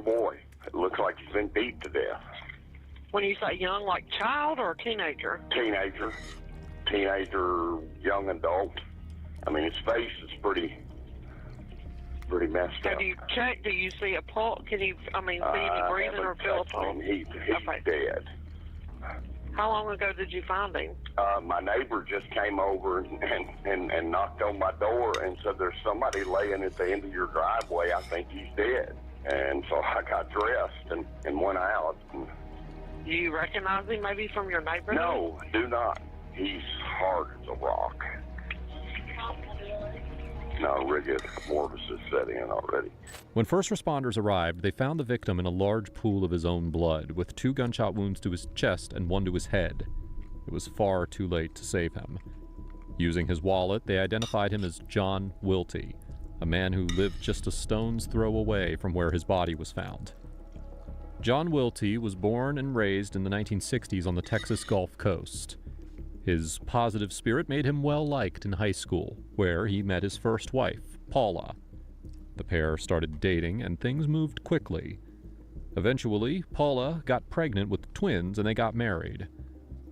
boy. It looks like he's been beat to death. When you say young, like child or teenager? Teenager, young adult. I mean, his face is pretty messed up. Have you checked? Do you see a pulse? Can you, see any breathing or feel a pulse? He's dead. How long ago did you find him? My neighbor just came over and knocked on my door and said, there's somebody laying at the end of your driveway. I think he's dead. And so I got dressed and went out. Do you recognize him maybe from your neighborhood? No, do not. He's hard as a rock. No, rigid mortis is set in already. When first responders arrived, they found the victim in a large pool of his own blood, with 2 gunshot wounds to his chest and 1 to his head. It was far too late to save him. Using his wallet, they identified him as John Wilty, a man who lived just a stone's throw away from where his body was found. John Wilty was born and raised in the 1960s on the Texas Gulf Coast. His positive spirit made him well-liked in high school, where he met his first wife, Paula. The pair started dating, and things moved quickly. Eventually, Paula got pregnant with twins, and they got married.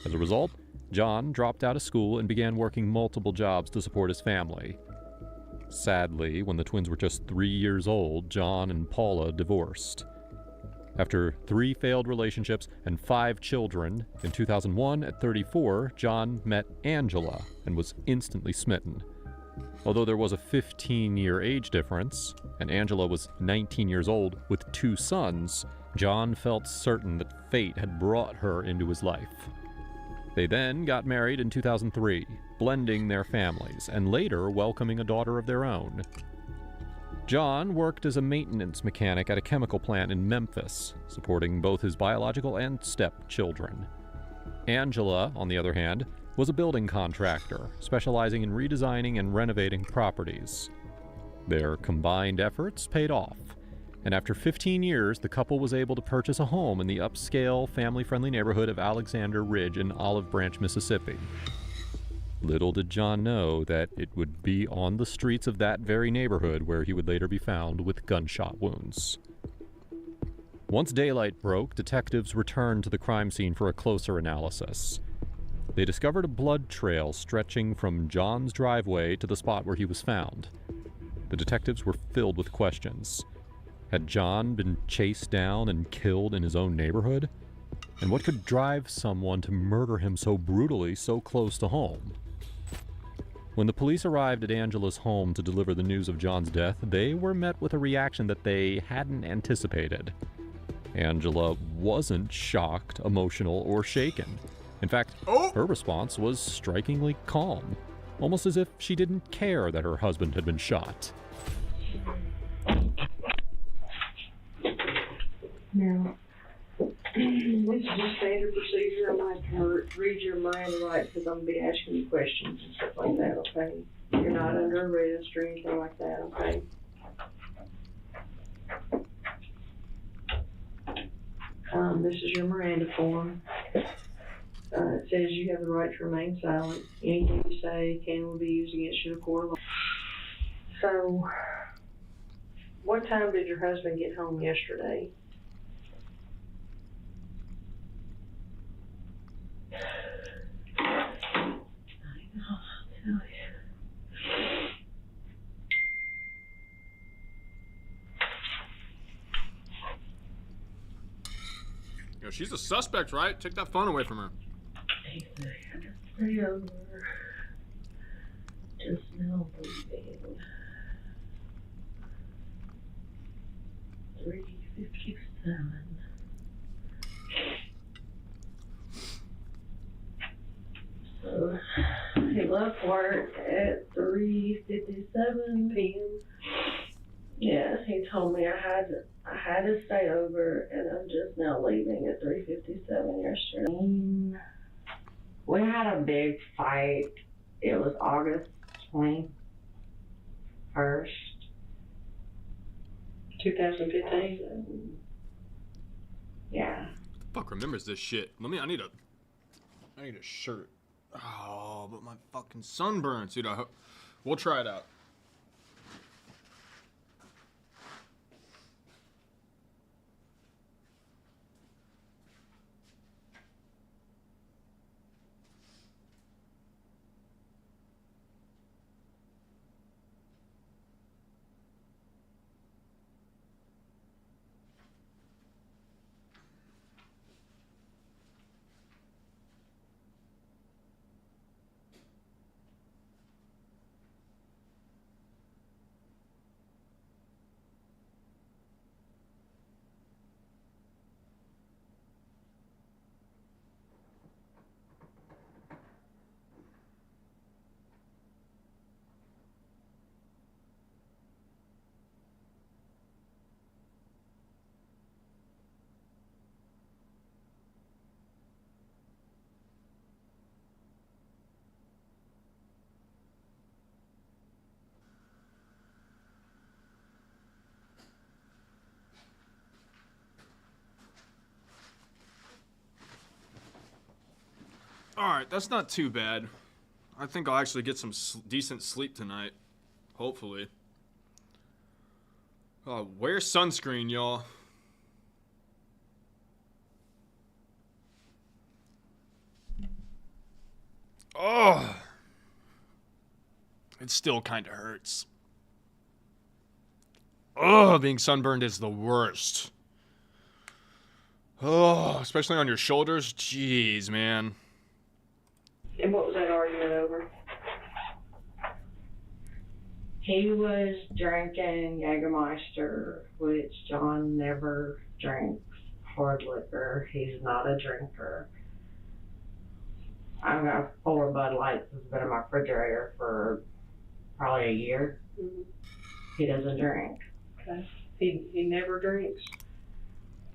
As a result, John dropped out of school and began working multiple jobs to support his family. Sadly, when the twins were just 3 years old, John and Paula divorced. After 3 failed relationships and 5 children, in 2001, at 34, John met Angela and was instantly smitten. Although there was a 15-year age difference, and Angela was 19 years old with 2 sons, John felt certain that fate had brought her into his life. They then got married in 2003, blending their families, and later welcoming a daughter of their own. John worked as a maintenance mechanic at a chemical plant in Memphis, supporting both his biological and stepchildren. Angela, on the other hand, was a building contractor, specializing in redesigning and renovating properties. Their combined efforts paid off, and after 15 years, the couple was able to purchase a home in the upscale, family-friendly neighborhood of Alexander Ridge in Olive Branch, Mississippi. Little did John know that it would be on the streets of that very neighborhood where he would later be found with gunshot wounds. Once daylight broke, detectives returned to the crime scene for a closer analysis. They discovered a blood trail stretching from John's driveway to the spot where he was found. The detectives were filled with questions. Had John been chased down and killed in his own neighborhood? And what could drive someone to murder him so brutally so close to home? When the police arrived at Angela's home to deliver the news of John's death, they were met with a reaction that they hadn't anticipated. Angela wasn't shocked, emotional, or shaken. In fact, her response was strikingly calm, almost as if she didn't care that her husband had been shot. Now, this is a standard procedure. I'm going to have to read your mind right because I'm going to be asking you questions and stuff like that, okay? You're not under arrest or anything like that, okay? This is your Miranda form. It says you have the right to remain silent. Anything you say can or will be used against you in a court of law. So, what time did your husband get home yesterday? Yo, she's a suspect, right? Take that phone away from her. Stay over. Just now leaving. 3:57. So he left work at 3:57 p.m. Yeah, he told me I had to stay over, and I'm just now leaving at 3:57 yesterday. We had a big fight. It was August 21st, 2015. Yeah. Fuck remembers this shit. I need a shirt. Oh, but my fucking sunburns, dude. We'll try it out. Alright, that's not too bad. I think I'll actually get some decent sleep tonight. Hopefully. Wear sunscreen, y'all. Oh! It still kind of hurts. Oh, being sunburned is the worst. Oh, especially on your shoulders. Jeez, man. And what was that argument over? He was drinking Jägermeister, which John never drinks hard liquor. He's not a drinker. I've got 4 Bud Lights that's been in my refrigerator for probably a year. Mm-hmm. He doesn't drink. Okay. He never drinks?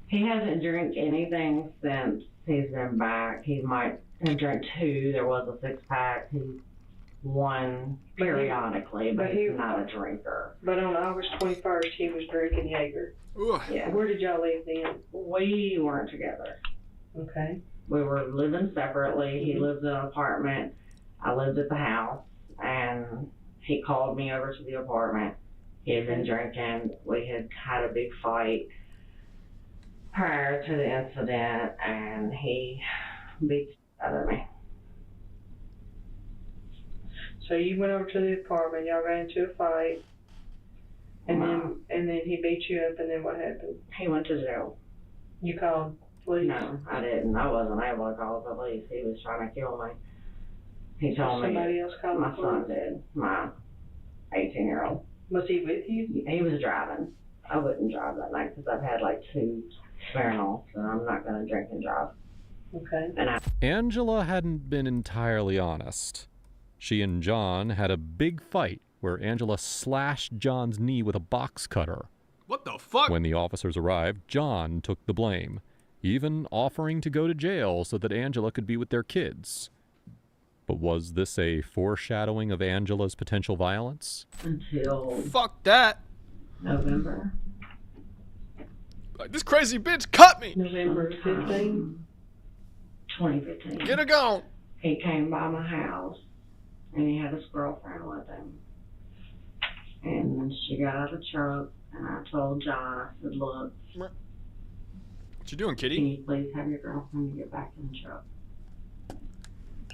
He hasn't drank anything since he's been back. He might have drank 2. There was a 6-pack. He one periodically, but he's not a drinker. But on August 21st, he was drinking Jaeger. Yeah. Where did y'all live then? We weren't together. Okay. We were living separately. He lived in an apartment. I lived at the house, and he called me over to the apartment. He had been drinking. We had had a big fight prior to the incident, and he beat the out of me. So you went over to the apartment, y'all got into a fight, and then he beat you up, and then what happened? He went to jail. You called police? No, I didn't. I wasn't able to call the police. He was trying to kill me. He told me. Somebody else called the my son police? did. My 18-year-old. Was he with you? He was driving. I wouldn't drive that night because I've had like 2 Smirnoffs, and I'm not going to drink and drive. Okay. Angela hadn't been entirely honest. She and John had a big fight where Angela slashed John's knee with a box cutter. What the fuck? When the officers arrived, John took the blame, even offering to go to jail so that Angela could be with their kids. But was this a foreshadowing of Angela's potential violence? Until fuck that. November. Like, this crazy bitch cut me. November 15, 2015. Get her gone. He came by my house, and he had his girlfriend with him. And then she got out of the truck, and I told John, I said, look, what you doing, kitty? Can you please have your girlfriend get back in the truck?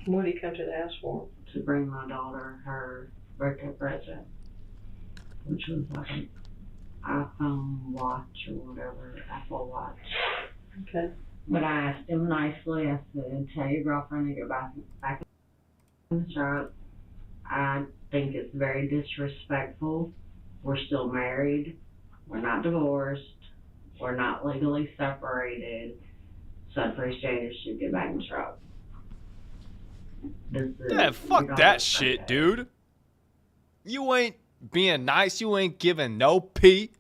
What did he come to the house for? To bring my daughter her birthday present, which was like an iPhone watch or whatever, Apple Watch. Okay. But I asked him nicely, I said, tell your girlfriend to get back in the truck. I think it's very disrespectful. We're still married. We're not divorced. We're not legally separated. So I appreciate it. Should get back in the truck. Yeah, fuck that shit, dude. You ain't being nice. You ain't giving no pee.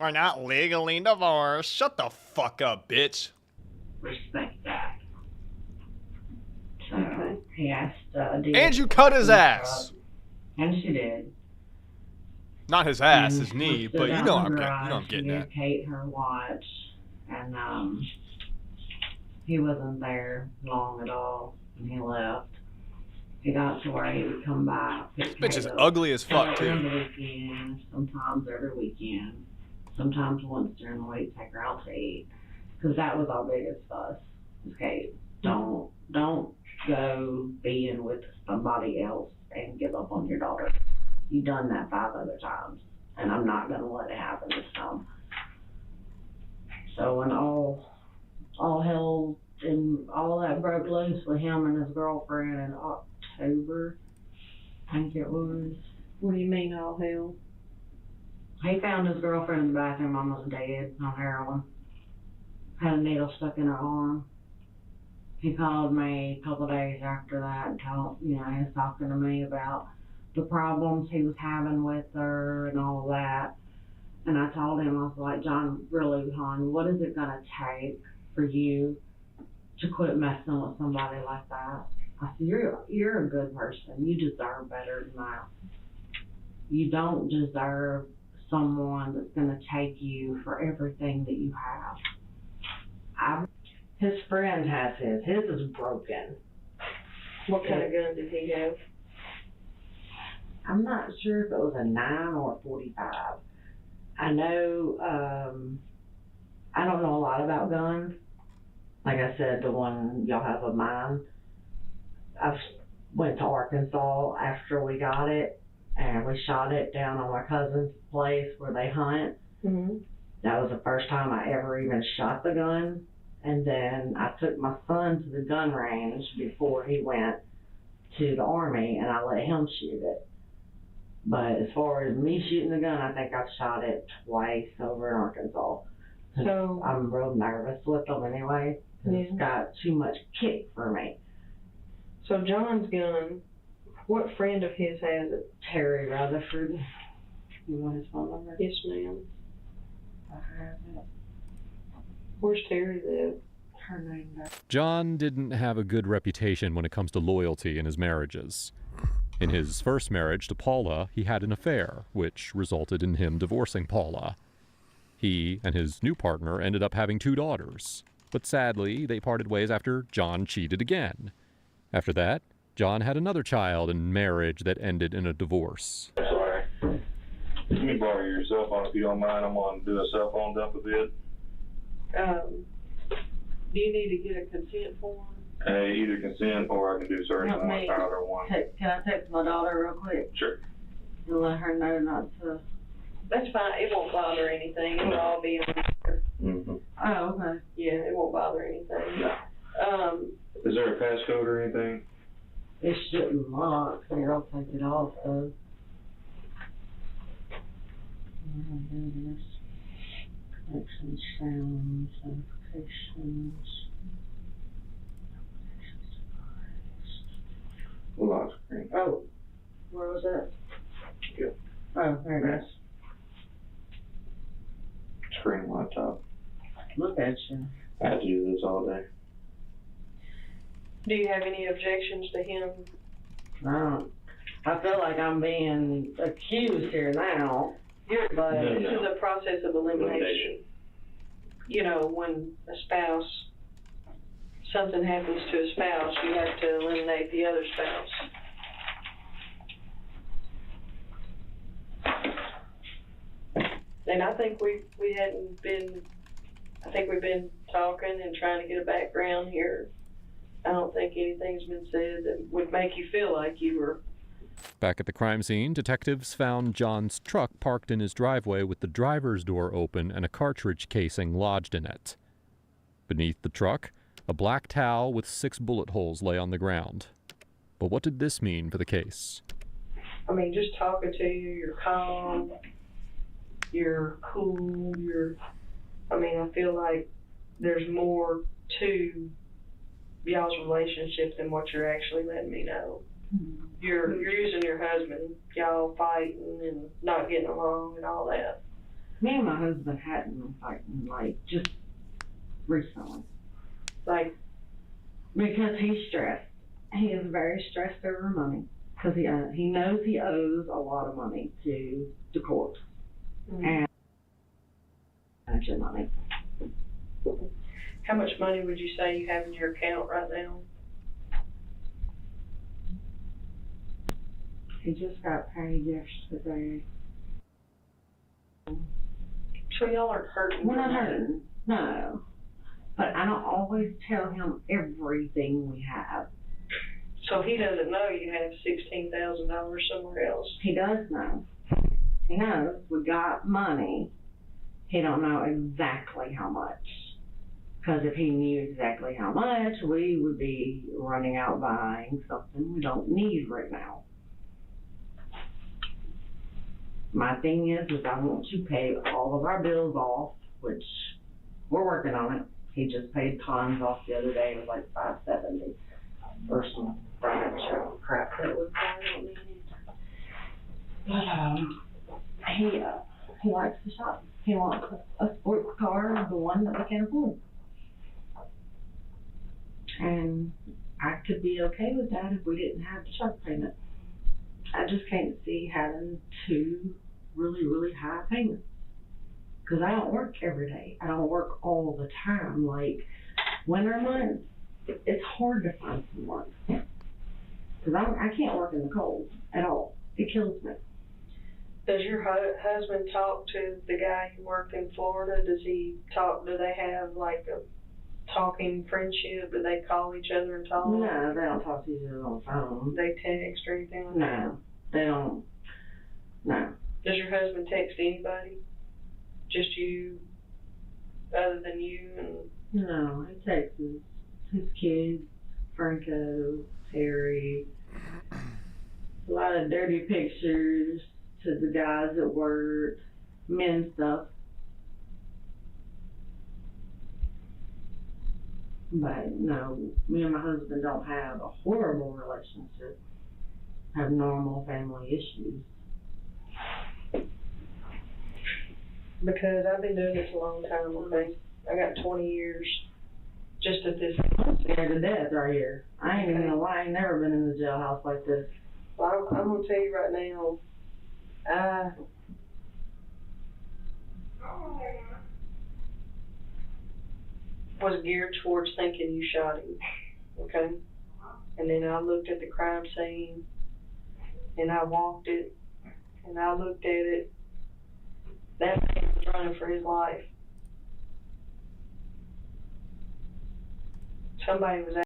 We're not legally divorced. Shut the fuck up, bitch. Respect that. So he asked, and you cut his ass. And she did. Not his ass, And his knee, we but stood you out know in I'm the getting, you know I'm garage. getting He at. gave Kate her watch, and he wasn't there long at all, and he left. He got to where he would come by. This bitch is ugly as fuck, Every too. weekend, sometimes every weekend, sometimes once during the week, take her out to eat. Because that was our biggest fuss. Okay, don't go being with somebody else and give up on your daughter. You've done that 5 other times, and I'm not gonna let it happen this time. So when all hell and all that broke loose with him and his girlfriend in October, I think it was. What do you mean, all hell? He found his girlfriend in the bathroom, almost dead on heroin. Had a needle stuck in her arm. He called me a couple of days after that and he was talking to me about the problems he was having with her and all that. And I told him, I was like, John, really, hon, what is it gonna take for you to quit messing with somebody like that? I said, you're a good person. You deserve better than that. You don't deserve someone that's gonna take you for everything that you have. His friend has his. His is broken. What kind of gun did he have? I'm not sure if it was a 9 or a 45. I know, I don't know a lot about guns. Like I said, the one y'all have of mine, I went to Arkansas after we got it, and we shot it down on my cousin's place where they hunt. Mm-hmm. That was the first time I ever even shot the gun. And then I took my son to the gun range before he went to the Army, and I let him shoot it. But as far as me shooting the gun, I think I've shot it twice over in Arkansas. So I'm real nervous with them anyway. It's got too much kick for me. So John's gun, what friend of his has it? Terry Rutherford. You want his phone number? Yes, ma'am. I have it. Where's Terry live? Her name. John didn't have a good reputation when it comes to loyalty in his marriages. In his first marriage to Paula, he had an affair, which resulted in him divorcing Paula. He and his new partner ended up having 2 daughters, but sadly, they parted ways after John cheated again. After that, John had another child in marriage that ended in a divorce. Sorry. Let me borrow your cell phone if you don't mind. I'm going to do a cell phone dump a bit. Do you need to get a consent form? Either consent or I can do search Help on me. either one. Can I text my daughter real quick? Sure. And let her know not to. That's fine. It won't bother anything. It'll all be on there. Mm-hmm. Oh, okay. Yeah, it won't bother anything. Is there a passcode or anything? It shouldn't lock. Here, I'll take it off though. Connection sounds, notifications. Lock screen. Oh, where was that? Yeah. Oh, there it is. Screen laptop. Look at you. I have to do this all day. Do you have any objections to him? I feel like I'm being accused here now. But this is a process of elimination. You know, when a spouse, something happens to a spouse, you have to eliminate the other spouse. And I think we've been talking and trying to get a background here. I don't think anything's been said that would make you feel like you were. Back at the crime scene, detectives found John's truck parked in his driveway with the driver's door open and a cartridge casing lodged in it. Beneath the truck, a black towel with 6 bullet holes lay on the ground. But what did this mean for the case? I mean, just talking to you, you're calm, you're cool, I feel like there's more to y'all's relationship than what you're actually letting me know. You're using your husband, y'all fighting and not getting along and all that. Me and my husband hadn't been fighting, like, just recently. Like, because he's stressed. He is very stressed over money. Because he knows he owes a lot of money to the court. And your money. How much money would you say you have in your account right now? He just got paid yesterday. So y'all aren't hurting? We're not hurting, no. But I don't always tell him everything we have. So he doesn't know you have $16,000 somewhere else? He does know. He knows we got money. He don't know exactly how much. Because if he knew exactly how much, we would be running out buying something we don't need right now. My thing is I want to pay all of our bills off, which we're working on it. He just paid tons off the other day. It was like $570 for some furniture crap that was going on. But he likes to shop. He wants a sports car, the one that we can afford. And I could be okay with that if we didn't have the truck payment. I just can't see having 2 really, really high payments. Because I don't work every day. I don't work all the time. Like, winter months, it's hard to find some work. Because I can't work in the cold at all. It kills me. Does your husband talk to the guy you worked in Florida? Do they have like a talking friendship? Do they call each other and talk? No, they don't talk to each other on the phone. They text or anything like that? No, they don't. No. Does your husband text anybody? Just you, other than you? And no, he texts his kids, Franco, Terry, a lot of dirty pictures to the guys at work, men stuff. But no, me and my husband don't have a horrible relationship. Have normal family issues. Because I've been doing this a long time, okay? I got 20 years just at this. I'm scared to death right here. I ain't even gonna lie, I ain't never been in the jailhouse like this. Well, I'm gonna tell you right now, was geared towards thinking you shot him, okay? And then I looked at the crime scene, and I walked it, and I looked at it. That man was running for his life. Somebody was